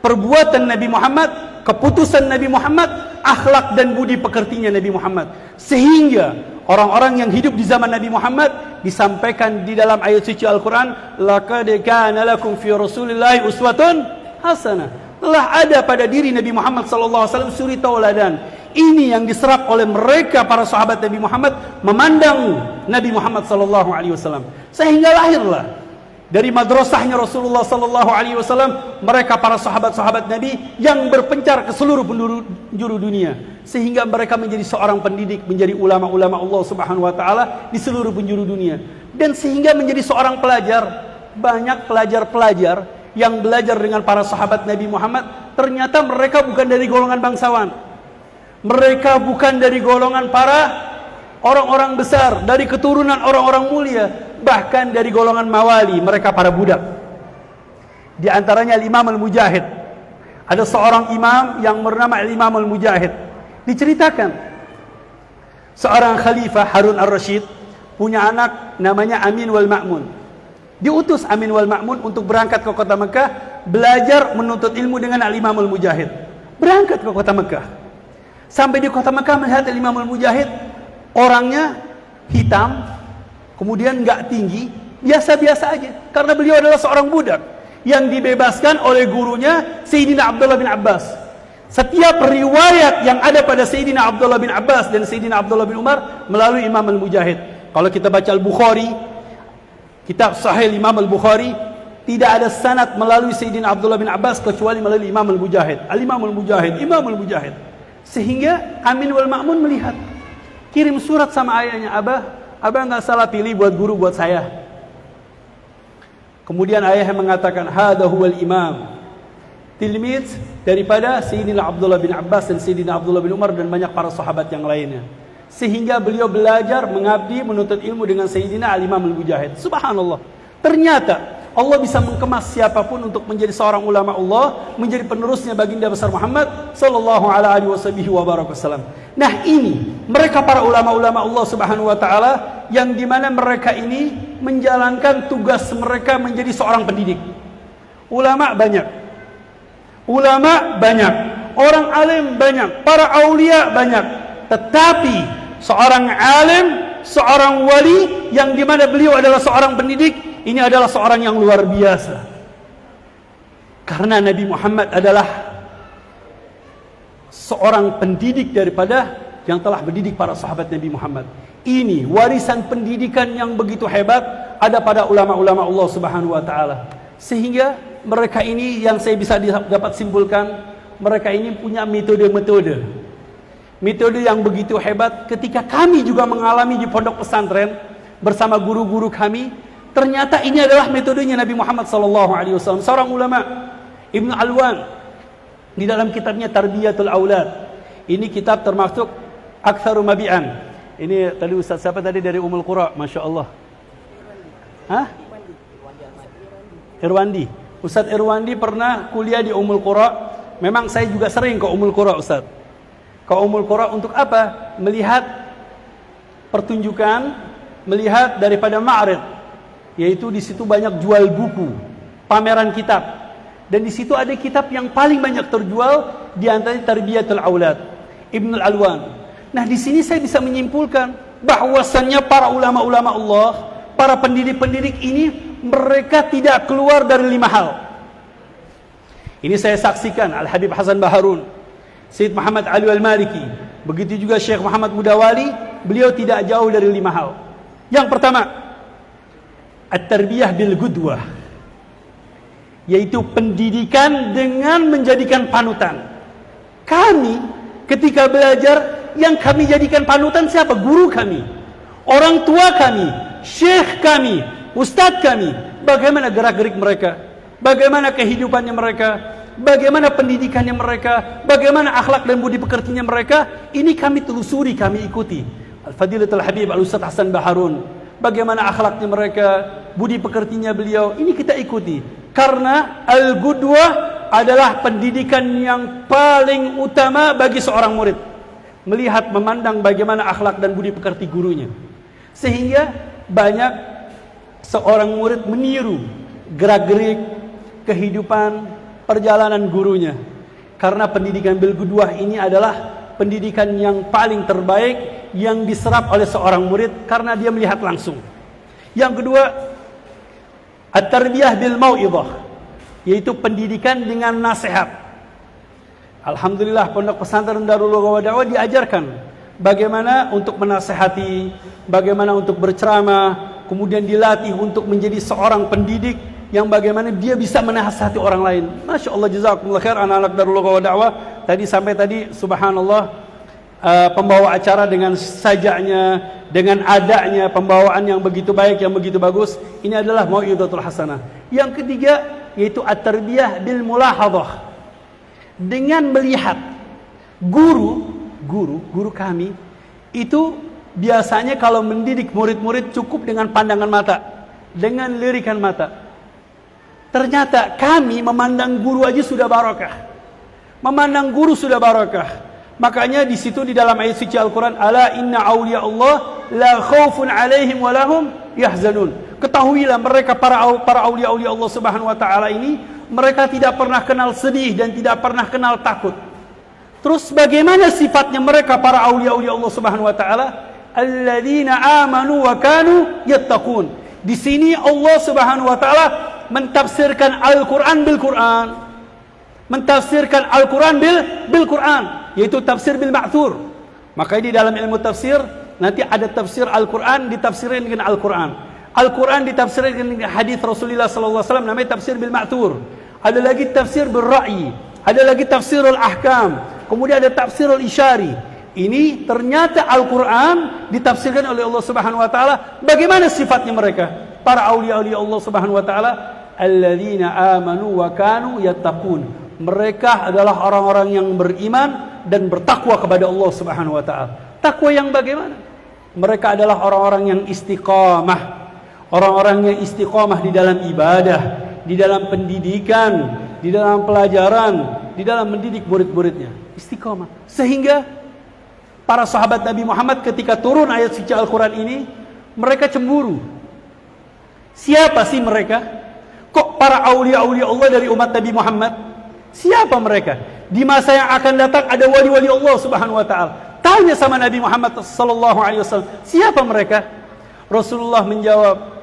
perbuatan Nabi Muhammad, keputusan Nabi Muhammad, akhlak dan budi pekertinya Nabi Muhammad. Sehingga orang-orang yang hidup di zaman Nabi Muhammad disampaikan di dalam ayat suci Al-Quran, laqad kana lakum fi Rasulillahi uswatun hasanah. Telah ada pada diri Nabi Muhammad SAW suri tauladan. Ini yang diserap oleh mereka para sahabat Nabi Muhammad, memandang Nabi Muhammad SAW. Sehingga lahirlah dari madrasahnya Rasulullah sallallahu alaihi wasallam mereka para sahabat-sahabat Nabi yang berpencar ke seluruh penjuru dunia, sehingga mereka menjadi seorang pendidik, menjadi ulama-ulama Allah Subhanahu wa taala di seluruh penjuru dunia, dan sehingga menjadi seorang pelajar. Banyak pelajar-pelajar yang belajar dengan para sahabat Nabi Muhammad, ternyata mereka bukan dari golongan bangsawan, mereka bukan dari golongan para orang-orang besar, dari keturunan orang-orang mulia, bahkan dari golongan mawali, mereka para budak. Di antaranya Imam Al-Mujahid. Ada seorang imam yang bernama Imam Al-Mujahid. Diceritakan seorang khalifah Harun Ar-Rasyid punya anak namanya Amin wal Ma'mun. Diutus Amin wal Ma'mun untuk berangkat ke kota Mekah, belajar menuntut ilmu dengan Al-Imam Al-Mujahid. Berangkat ke kota Mekah. Sampai di kota Mekah melihat Al-Imam Al-Mujahid, orangnya hitam, kemudian enggak tinggi, biasa-biasa aja. Karena beliau adalah seorang budak yang dibebaskan oleh gurunya Sayyidina Abdullah bin Abbas. Setiap riwayat yang ada pada Sayyidina Abdullah bin Abbas dan Sayyidina Abdullah bin Umar melalui Imam Al-Mujahid. Kalau kita baca Al-Bukhari, kitab Sahih Imam Al-Bukhari, tidak ada sanad melalui Sayyidina Abdullah bin Abbas kecuali melalui Imam Al-Mujahid. Al-Imam Al-Mujahid, Imam Al-Mujahid. Sehingga Amin wal Ma'mun melihat, kirim surat sama ayahnya, Abah nggak salah pilih buat guru buat saya. Kemudian ayahnya mengatakan, hada huwal imam, tilmid daripada Sayyidina Abdullah bin Abbas dan Sayyidina Abdullah bin Umar dan banyak para sahabat yang lainnya. Sehingga beliau belajar mengabdi menuntut ilmu dengan Sayyidina Al-Imam Al-Mujahid. Subhanallah. Ternyata Allah bisa mengemas siapapun untuk menjadi seorang ulama Allah, menjadi penerusnya baginda besar Muhammad sallallahu alaihi wasallam. Nah, ini mereka para ulama-ulama Allah Subhanahu wa taala yang dimana mereka ini menjalankan tugas mereka menjadi seorang pendidik. Ulama banyak. Ulama banyak, orang alim banyak, para aulia banyak. Tetapi seorang alim, seorang wali yang dimana beliau adalah seorang pendidik, ini adalah seorang yang luar biasa. Karena Nabi Muhammad adalah seorang pendidik daripada yang telah mendidik para sahabat Nabi Muhammad. Ini warisan pendidikan yang begitu hebat ada pada ulama-ulama Allah Subhanahu wa taala. Sehingga mereka ini yang saya bisa dapat simpulkan, mereka ini punya metode-metode. Metode yang begitu hebat ketika kami juga mengalami di pondok pesantren bersama guru-guru kami. Ternyata ini adalah metodenya Nabi Muhammad SAW. Seorang ulama, Ibn Alwan, di dalam kitabnya Tarbiyatul Aulad. Ini kitab termasuk Aktsaru Mabi'an. Ini tadi Ustaz siapa tadi dari Ummul Qura, Masya Allah. Hah? Irwandi. Ustaz Irwandi pernah kuliah di Ummul Qura. Memang saya juga sering ke Ummul Qura, Ustaz. Ke Ummul Qura untuk apa? Melihat pertunjukan, melihat daripada ma'rid. Yaitu di situ banyak jual buku, pameran kitab. Dan di situ ada kitab yang paling banyak terjual di antaranya Tarbiyatul Aulad, Ibnul Alwan. Nah, di sini saya bisa menyimpulkan bahwasannya para ulama-ulama Allah, para pendidik-pendidik ini mereka tidak keluar dari 5 hal. Ini saya saksikan Al-Habib Hasan Baharun, Syed Muhammad Ali Al-Maliki, begitu juga Syekh Muhammad Mudawali, beliau tidak jauh dari 5 hal. Yang pertama, At-tarbiyah bil gudwah, yaitu pendidikan dengan menjadikan panutan. Kami ketika belajar, yang kami jadikan panutan siapa? Guru kami, orang tua kami, syekh kami, ustadz kami. Bagaimana gerak-gerik mereka, bagaimana kehidupannya mereka, bagaimana pendidikannya mereka, bagaimana akhlak dan budi pekertinya mereka. Ini kami telusuri, kami ikuti. Al-Fadilatul Habib Al-Ustadz Hasan Baharun, bagaimana akhlaknya mereka, budi pekertinya beliau, ini kita ikuti. Karena al-gudwah adalah pendidikan yang paling utama bagi seorang murid. Melihat, memandang bagaimana akhlak dan budi pekerti gurunya. Sehingga banyak seorang murid meniru gerak-gerik, kehidupan, perjalanan gurunya. Karena pendidikan bil gudwah ini adalah pendidikan yang paling terbaik yang diserap oleh seorang murid karena dia melihat langsung. Yang kedua, at-tarbiyah bil mau'izah, yaitu pendidikan dengan nasihat. Alhamdulillah Pondok Pesantren Darul Ulum Dakwah diajarkan bagaimana untuk menasihati, bagaimana untuk berceramah, kemudian dilatih untuk menjadi seorang pendidik yang bagaimana dia bisa menasihati orang lain. Masya Allah, jazakumullah khair anak-anak Darul Ulum Dakwah. Tadi sampai tadi subhanallah, pembawa acara dengan sajaknya, dengan adanya, pembawaan yang begitu baik, yang begitu bagus. Ini adalah mau'izatul hasanah. Yang ketiga, yaitu at-tarbiyah bil mulahadhah, dengan melihat. Guru kami itu biasanya kalau mendidik murid-murid cukup dengan pandangan mata, dengan lirikan mata. Ternyata kami memandang guru aja sudah barakah. Memandang guru sudah barakah. Makanya di situ di dalam ayat suci Al-Quran, ala inna awliya Allah la khawfun alaihim walahum yahzanun. Ketahuilah mereka para awliya Allah Subhanahu wa taala ini, mereka tidak pernah kenal sedih dan tidak pernah kenal takut. Terus bagaimana sifatnya mereka para awliya Allah Subhanahu wa taala? Alladzina amanu wa kanu yattaqun. Di sini Allah Subhanahu wa taala mentafsirkan Al-Quran bil Quran. Mentafsirkan Al-Quran bil Quran, yaitu tafsir bil ma'thur. Maka di dalam ilmu tafsir nanti ada tafsir Al-Quran ditafsirkan dengan Al-Quran. Al-Quran ditafsirkan dengan hadis Rasulullah SAW, namanya tafsir bil ma'thur. Ada lagi tafsir bil ra'yi, ada lagi tafsir al-ahkam, kemudian ada tafsir al-isyari. Ini ternyata Al-Quran ditafsirkan oleh Allah Subhanahu wa taala. Bagaimana sifatnya mereka? Para aulia Allah Subhanahu wa taala, alladzina amanu wa kanu yattaqun. Mereka adalah orang-orang yang beriman dan bertakwa kepada Allah Subhanahu wa taala. Takwa yang bagaimana? Mereka adalah orang-orang yang istiqamah, orang-orang yang istiqomah di dalam ibadah, di dalam pendidikan, di dalam pelajaran, di dalam mendidik murid-muridnya. Istiqomah. Sehingga para sahabat Nabi Muhammad ketika turun ayat suci Al-Quran ini, mereka cemburu. Siapa sih mereka? Kok para aulia-aulia Allah dari umat Nabi Muhammad? Siapa mereka? Di masa yang akan datang ada wali-wali Allah Subhanahu wa taala. Tanya sama Nabi Muhammad sallallahu alaihi wasallam, siapa mereka? Rasulullah menjawab,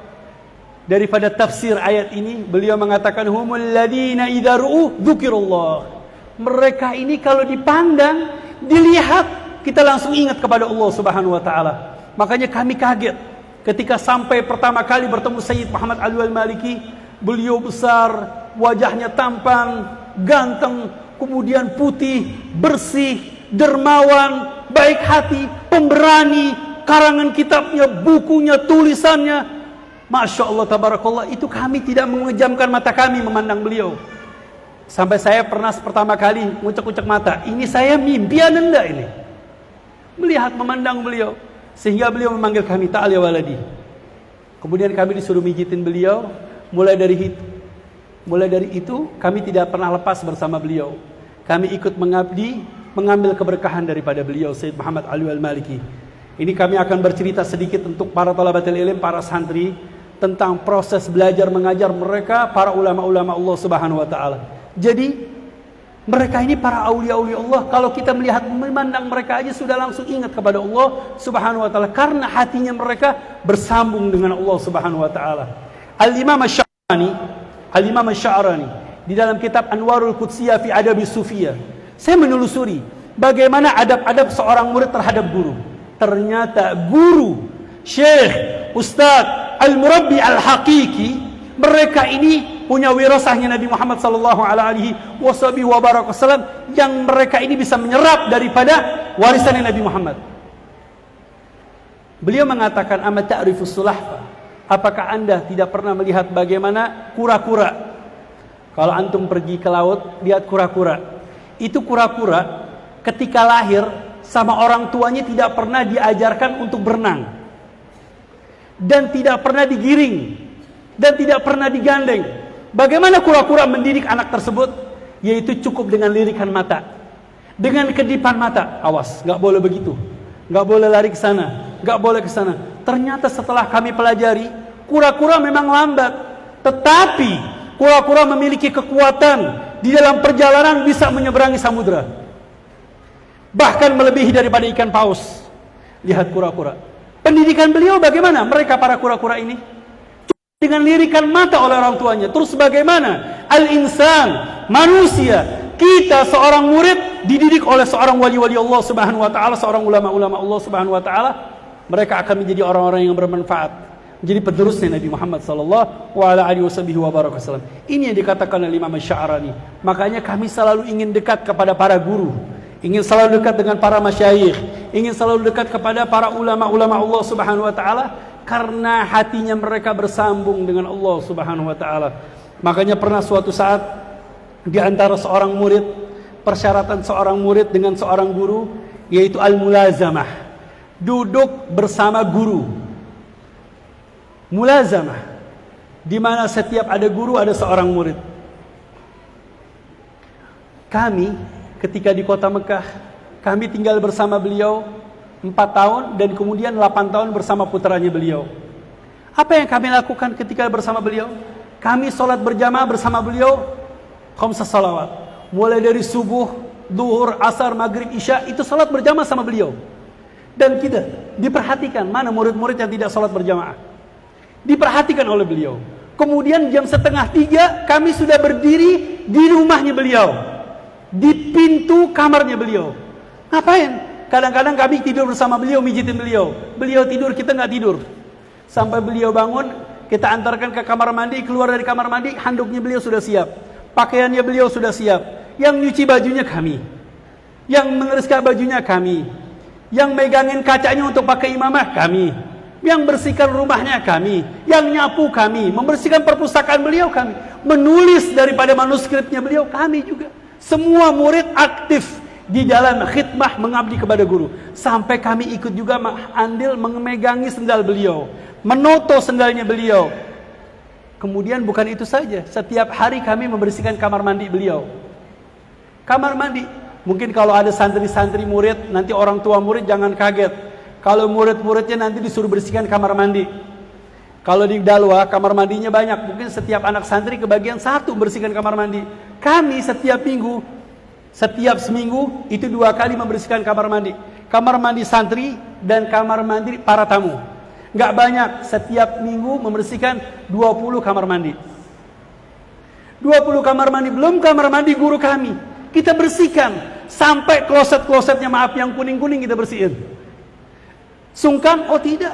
daripada tafsir ayat ini, beliau mengatakan humul ladzina idza ru'u dzukirullah. Mereka ini kalau dipandang, dilihat, kita langsung ingat kepada Allah Subhanahu wa taala. Makanya kami kaget ketika sampai pertama kali bertemu Sayyid Muhammad Alwi Al-Maliki. Beliau besar, wajahnya tampan, ganteng, kemudian putih, bersih, dermawan, baik hati, pemberani, karangan kitabnya, bukunya, tulisannya, Masya Allah, tabarakallah. Itu kami tidak mengejamkan mata kami memandang beliau. Sampai saya pernah pertama kali ngucek-ngucek mata, ini saya mimpian enggak ini? Melihat, memandang beliau. Sehingga beliau memanggil kami, ta'al ya waladi. Kemudian kami disuruh mijitin beliau. Mulai dari itu kami tidak pernah lepas bersama beliau. Kami ikut mengabdi, mengambil keberkahan daripada beliau Sayyid Muhammad Alwi Al-Maliki. Ini kami akan bercerita sedikit untuk para talabatul ilm, para santri, tentang proses belajar mengajar mereka, para ulama-ulama Allah Subhanahu wa taala. Jadi mereka ini para aulia-aulia Allah. Kalau kita melihat, memandang mereka aja sudah langsung ingat kepada Allah Subhanahu wa taala, karena hatinya mereka bersambung dengan Allah Subhanahu wa taala. Al-Imam Asy-Sya'rani di dalam kitab Anwarul Qudsiyah fi Adabi Sufiyah, saya menelusuri bagaimana adab-adab seorang murid terhadap guru. Ternyata guru, syekh, ustadz, al-murabbi al-haqiqi, mereka ini punya wirasahnya Nabi Muhammad sallallahu alaihi wasallam, yang mereka ini bisa menyerap daripada warisan Nabi Muhammad. Beliau mengatakan, "Amma ta'rifus sulahfa?" Apakah Anda tidak pernah melihat bagaimana kura-kura? Kalau antum pergi ke laut, lihat kura-kura. Itu kura-kura ketika lahir sama orang tuanya tidak pernah diajarkan untuk berenang. Dan tidak pernah digiring. Dan tidak pernah digandeng. Bagaimana kura-kura mendidik anak tersebut? Yaitu cukup dengan lirikan mata. Dengan kedipan mata. Awas, gak boleh begitu. Gak boleh lari ke sana. Gak boleh ke sana. Ternyata setelah kami pelajari, kura-kura memang lambat, tetapi kura-kura memiliki kekuatan di dalam perjalanan bisa menyeberangi samudra, bahkan melebihi daripada ikan paus. Lihat kura-kura. Pendidikan beliau bagaimana? Mereka para kura-kura ini dengan lirikan mata oleh orang tuanya. Terus bagaimana? Al-insan, manusia, kita seorang murid dididik oleh seorang wali-wali Allah Subhanahu wa taala, seorang ulama-ulama Allah Subhanahu wa taala. Mereka akan menjadi orang-orang yang bermanfaat, menjadi penerusnya Nabi Muhammad sallallahu alaihi wasallam. Ini yang dikatakan oleh Imam Asy-Sya'rani. Makanya kami selalu ingin dekat kepada para guru, ingin selalu dekat dengan para masyayikh, ingin selalu dekat kepada para ulama-ulama Allah Subhanahu wa taala, karena hatinya mereka bersambung dengan Allah Subhanahu wa taala. Makanya pernah suatu saat di antara seorang murid, persyaratan seorang murid dengan seorang guru yaitu al-mulazamah. Duduk bersama guru. Mulazamah, di mana setiap ada guru ada seorang murid. Kami ketika di kota Mekah, kami tinggal bersama beliau 4 tahun dan kemudian 8 tahun bersama putranya beliau. Apa yang kami lakukan ketika bersama beliau? Kami sholat berjamaah bersama beliau, khamsah salawat. Mulai dari subuh, duhur, asar, maghrib, isya, itu sholat berjamaah sama beliau. Dan kita diperhatikan mana murid-murid yang tidak sholat berjamaah. Diperhatikan oleh beliau. Kemudian jam 2:30 kami sudah berdiri di rumahnya beliau, di pintu kamarnya beliau. Ngapain? Kadang-kadang kami tidur bersama beliau, mijitin beliau. Beliau tidur, kita nggak tidur. Sampai beliau bangun, kita antarkan ke kamar mandi. Keluar dari kamar mandi, handuknya beliau sudah siap, pakaiannya beliau sudah siap. Yang nyuci bajunya kami, yang mengeriskan bajunya kami, yang megangin kacanya untuk pakai imamah kami, yang bersihkan rumahnya kami, yang nyapu kami, membersihkan perpustakaan beliau kami, menulis daripada manuskripnya beliau kami juga. Semua murid aktif di dalam khidmah mengabdi kepada guru. Sampai kami ikut juga andil memegangi sendal beliau, menoto sendalnya beliau. Kemudian bukan itu saja, setiap hari kami membersihkan kamar mandi beliau. Kamar mandi, mungkin kalau ada santri-santri murid, nanti orang tua murid jangan kaget. Kalau murid-muridnya nanti disuruh bersihkan kamar mandi. Kalau di Dalwa, kamar mandinya banyak, mungkin setiap anak santri kebagian satu bersihkan kamar mandi. Kami setiap minggu, setiap seminggu, itu 2 kali membersihkan kamar mandi. Kamar mandi santri dan kamar mandi para tamu. Nggak banyak, setiap minggu membersihkan 20 kamar mandi. 20 kamar mandi, belum kamar mandi guru kami. Kita bersihkan, sampai kloset-klosetnya, maaf, yang kuning-kuning kita bersihin. Sungkan? Oh tidak.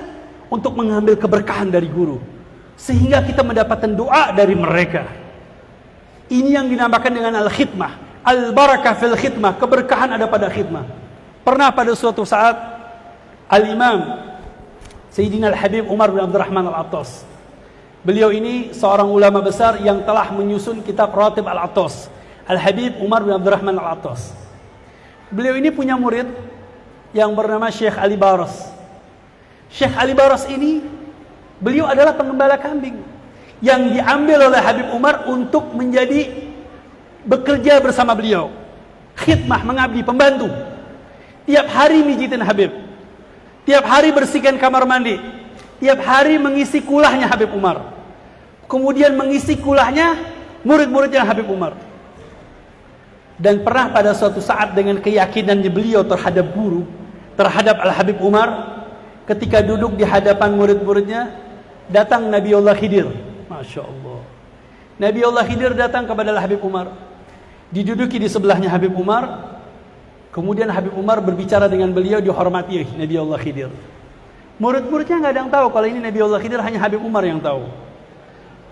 Untuk mengambil keberkahan dari guru. Sehingga kita mendapatkan doa dari mereka. Ini yang dinamakan dengan al-khidmah. Al-barakah fil khidmah. Keberkahan ada pada khidmah. Pernah pada suatu saat, Al-Imam Sayyidina Al-Habib Umar bin Abdurrahman Al-Attas. Beliau ini seorang ulama besar yang telah menyusun kitab Ratib Al-Attas. Al-Habib Umar bin Abdurrahman Al-Attas. Beliau ini punya murid yang bernama Syekh Ali Baras. Syekh Ali Baras ini, beliau adalah pengembala kambing yang diambil oleh Habib Umar untuk menjadi bekerja bersama beliau. Khidmah, mengabdi, pembantu. Tiap hari mijitin Habib. Tiap hari bersihkan kamar mandi. Tiap hari mengisi kulahnya Habib Umar. Kemudian mengisi kulahnya murid-muridnya Habib Umar. Dan pernah pada suatu saat dengan keyakinannya beliau terhadap guru, terhadap Al-Habib Umar, ketika duduk di hadapan murid-muridnya, datang Nabiullah Khidir. Masya Allah. Nabiullah Khidir datang kepada Habib Umar. Diduduki di sebelahnya Habib Umar. Kemudian Habib Umar berbicara dengan beliau, dihormati Nabiullah Khidir. Murid-muridnya nggak ada yang tahu kalau ini Nabiullah Khidir, hanya Habib Umar yang tahu.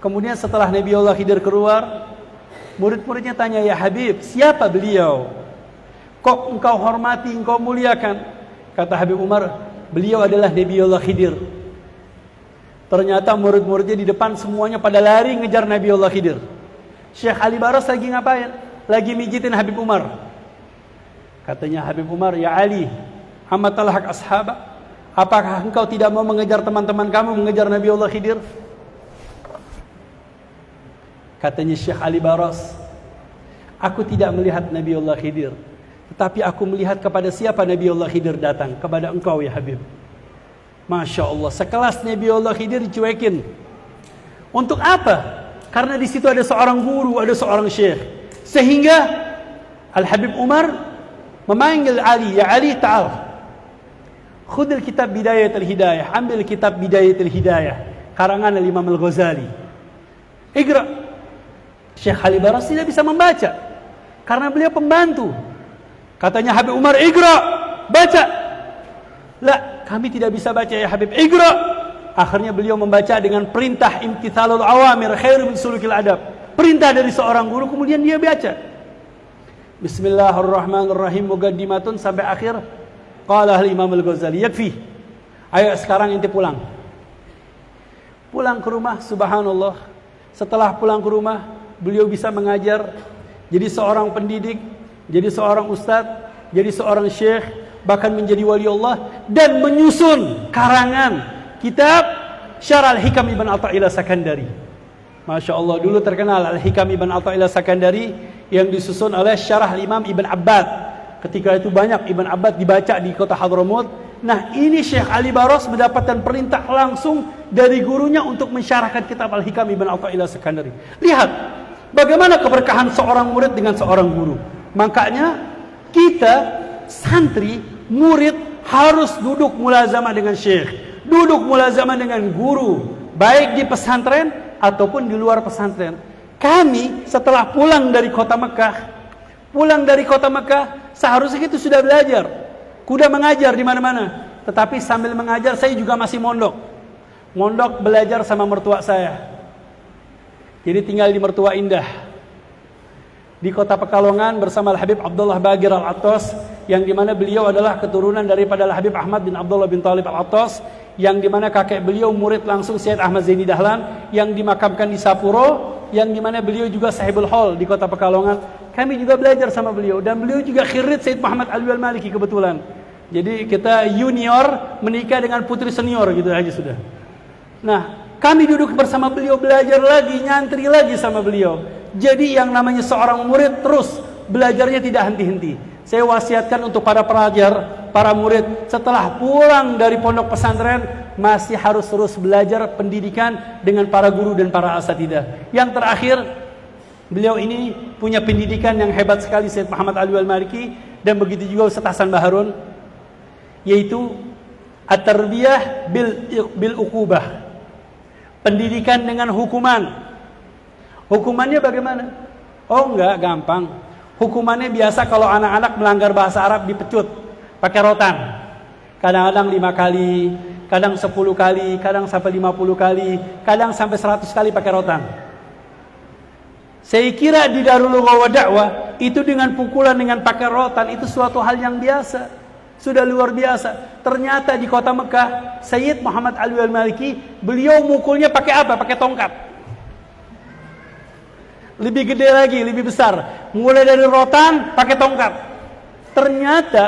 Kemudian setelah Nabiullah Khidir keluar, murid-muridnya tanya, ya Habib, siapa beliau? Kok engkau hormati, engkau muliakan? Kata Habib Umar, beliau adalah Nabiullah Khidir. Ternyata murid-muridnya di depan semuanya pada lari ngejar Nabiullah Khidir. Syekh Ali Baras lagi ngapain? Lagi mijitin Habib Umar. Katanya Habib Umar, ya Ali, amatal hak ashaba, apakah engkau tidak mau mengejar teman-teman kamu, mengejar Nabiullah Khidir? Katanya Syekh Ali Baras, aku tidak melihat Nabiullah Khidir, tetapi aku melihat kepada siapa Nabiullah Khidir datang, kepada engkau ya Habib. Masya Allah, sekelas Nabiullah Khidir dicuekin. Untuk apa? Karena di situ ada seorang guru, ada seorang syekh. Sehingga Al-Habib Umar memanggil Ali, ya Ali ta'al, khudil kitab Bidayatul Hidayah, ambil kitab Bidayatul Hidayah, karangan Imam Al-Ghazali. Iqra. Syekh Ali Baras tidak bisa membaca karena beliau pembantu. Katanya Habib Umar, Iqra, baca. La, kami tidak bisa baca ya Habib, Iqra. Akhirnya beliau membaca dengan perintah imtithalul awamir khairu min sulukil adab. Perintah dari seorang guru, kemudian dia baca. Bismillahirrahmanirrahim, muqaddimatun sampai akhir. Qala Imam Al-Ghazali, yakfi. Ayo sekarang ente pulang. Pulang ke rumah, subhanallah. Setelah pulang ke rumah, beliau bisa mengajar, jadi seorang pendidik, jadi seorang ustadz, jadi seorang syekh, bahkan menjadi wali Allah, dan menyusun karangan kitab Syarah Al-Hikam Ibn Athaillah Sakandari. Masya Allah, dulu terkenal Al-Hikam Ibn Athaillah Sakandari yang disusun oleh Syarah Imam Ibn Abbad. Ketika itu banyak Ibn Abbad dibaca di kota Hadramut. Nah, ini Syekh Ali Baras mendapatkan perintah langsung dari gurunya untuk mensyarahkan kitab Al-Hikam Ibn Athaillah Sakandari. Lihat bagaimana keberkahan seorang murid dengan seorang guru. Makanya kita santri, murid harus duduk mulazamah dengan syekh, duduk mulazamah dengan guru, baik di pesantren ataupun di luar pesantren. Kami setelah pulang dari kota Mekah, seharusnya kita sudah belajar, kuda mengajar di mana-mana. Tetapi sambil mengajar saya juga masih mondok belajar sama mertua saya. Jadi tinggal di Mertua Indah di kota Pekalongan bersama Al-Habib Abdullah Bagir Al-Attas, yang dimana beliau adalah keturunan daripada Al-Habib Ahmad bin Abdullah bin Talib Al-Attas, yang dimana kakek beliau murid langsung Syed Ahmad Zaini Dahlan yang dimakamkan di Sapuro, yang dimana beliau juga sahibul hall di kota Pekalongan. Kami juga belajar sama beliau, dan beliau juga khirid Syed Muhammad Alwi Al-Maliki kebetulan. Jadi kita junior menikah dengan putri senior gitu aja sudah. Nah, kami duduk bersama beliau, belajar lagi, nyantri lagi sama beliau. Jadi yang namanya seorang murid terus belajarnya tidak henti-henti. Saya wasiatkan untuk para pelajar, para murid, setelah pulang dari pondok pesantren masih harus terus belajar pendidikan dengan para guru dan para asatidzah. Yang terakhir, beliau ini punya pendidikan yang hebat sekali, Syed Muhammad Alwi Al-Maliki, dan begitu juga Ustaz Hasan Baharun, yaitu at-tarbiyah bil uqubah. Pendidikan dengan hukuman. Hukumannya bagaimana? Oh enggak, gampang. Hukumannya biasa kalau anak-anak melanggar bahasa Arab dipecut pakai rotan. Kadang-kadang 5 kali, kadang 10 kali, kadang sampai 50 kali, kadang sampai 100 kali pakai rotan. Saya kira di Darul Lughah wa Da'wah itu dengan pukulan dengan pakai rotan itu suatu hal yang biasa. Sudah luar biasa. Ternyata di kota Mekah, Sayyid Muhammad Alwi Al-Maliki, beliau mukulnya pakai apa? Pakai tongkat. Lebih gede lagi, lebih besar. Mulai dari rotan, pakai tongkat. Ternyata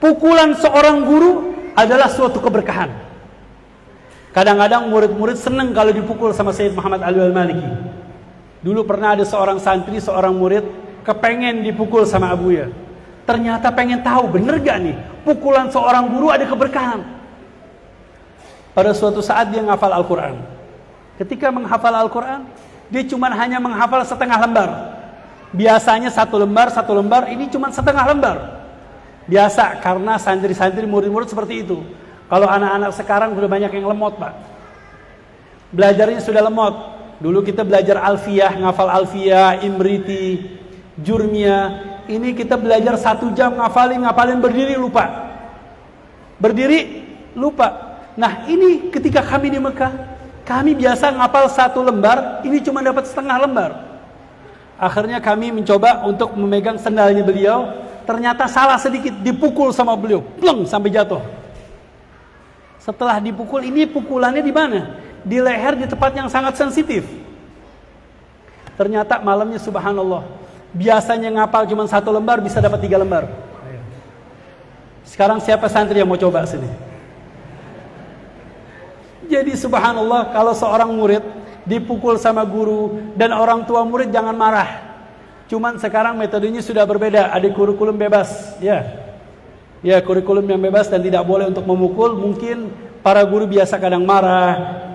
pukulan seorang guru adalah suatu keberkahan. Kadang-kadang murid-murid senang kalau dipukul sama Sayyid Muhammad Alwi Al-Maliki. Dulu pernah ada seorang santri, seorang murid kepengen dipukul sama abuya. Ternyata pengen tahu bener gak nih pukulan seorang guru ada keberkahan. Pada suatu saat dia menghafal Al-Quran. Ketika menghafal Al-Quran, dia cuma hanya menghafal setengah lembar. Biasanya satu lembar, ini cuma setengah lembar. Biasa, karena santri-santri murid-murid seperti itu. Kalau anak-anak sekarang sudah banyak yang lemot, Pak. Belajarnya sudah lemot. Dulu kita belajar Alfiyah, ngafal Alfiyah, Imriti, Jurmiyah. Ini kita belajar 1 jam ngafalin berdiri lupa. Berdiri lupa. Nah ini ketika kami di Mekah, kami biasa ngapal 1 lembar, ini cuma dapat setengah lembar. Akhirnya kami mencoba untuk memegang sendalnya beliau, ternyata salah sedikit, dipukul sama beliau, pleng sampai jatuh. Setelah dipukul, ini pukulannya di mana? Di leher, di tempat yang sangat sensitif. Ternyata malamnya subhanallah, biasanya ngapal cuma 1 lembar bisa dapat 3 lembar. Sekarang siapa santri yang mau coba sini? Jadi subhanallah, kalau seorang murid dipukul sama guru dan orang tua murid jangan marah. Cuman sekarang metodenya sudah berbeda, ada kurikulum bebas, ya. Ya, kurikulum yang bebas dan tidak boleh untuk memukul. Mungkin para guru biasa kadang marah,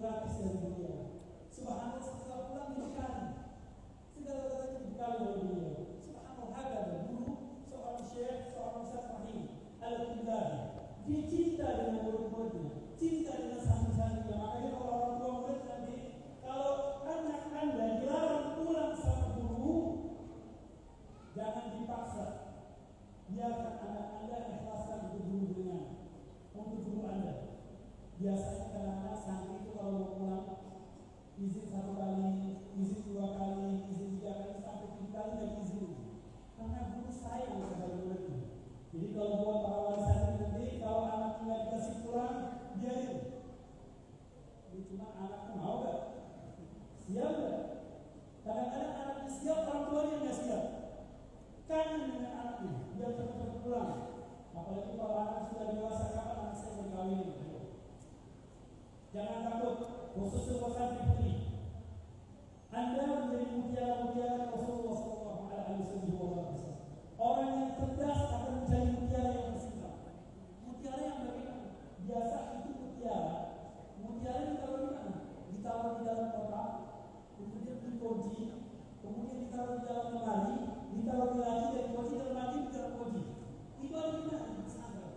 gratis dari beliau. Subhanallah, setelah pulang dibekali segala-galanya dibekali oleh beliau. Subhanallah, ada guru seorang syekh, seorang ustaz Fahim Al-Qindari, dia cinta dengan murid-muridnya, cinta dengan santri-santrinya. Makanya kalau orang tua murid nanti, kalau anak anda dilarang pulang sama guru, jangan dipaksa, biarkan anak anda ikhlaskan untuk guru anda. Biasanya kadang-kadang santri itu kalau mau pulang izin 1 kali, izin 2 kali, izin 3 kali, sampai 7 kali dan izin. Karena guru sayang kepada muridnya. Jadi kalau buat para wali santri nanti, kalau anaknya nggak dikasih pulang, biarin. Ini cuma anaknya mau gak? Siap gak? Kadang-kadang anaknya siap, orang tuanya nggak siap. Kangen dengan anaknya, biar cepat-cepat pulang. Apalagi kalau anak sudah dewasa, kapan anak saya berkawin? Jangan takut, khusus untuk santri putri. Anda menjadi mutiara-mutiara Rasulullah SAW. Orang yang cerdas akan menjadi mutiara yang bersifat. Mutiara yang bagaimana? Biasa itu mutiara ditaruh di mana? Ditaruh di dalam kotak, kemudian dikunci, kemudian ditaruh di dalam lemari, ditaruh di laci dan kunci dalam laci di dalam kunci. Itu ada di mana? Di pesantren.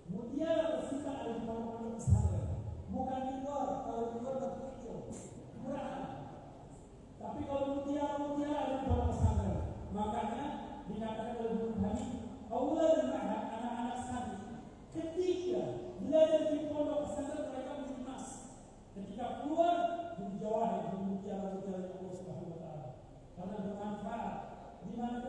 Mutiara bersifat ada di pondok pesantren. Bukan di luar. Kalau di luar batu kecil, murah. Tapi kalau mutiara ada di pondok pesantren. Makanya dikatakan oleh Guru Hani, Allah dan anak-anak santri ketika belajar di pondok pesantren mereka menjadi emas. Ketika keluar menjadi jawahir, mutiara Allah Subhanahu wa taala. Karena bermanfaat. Di mana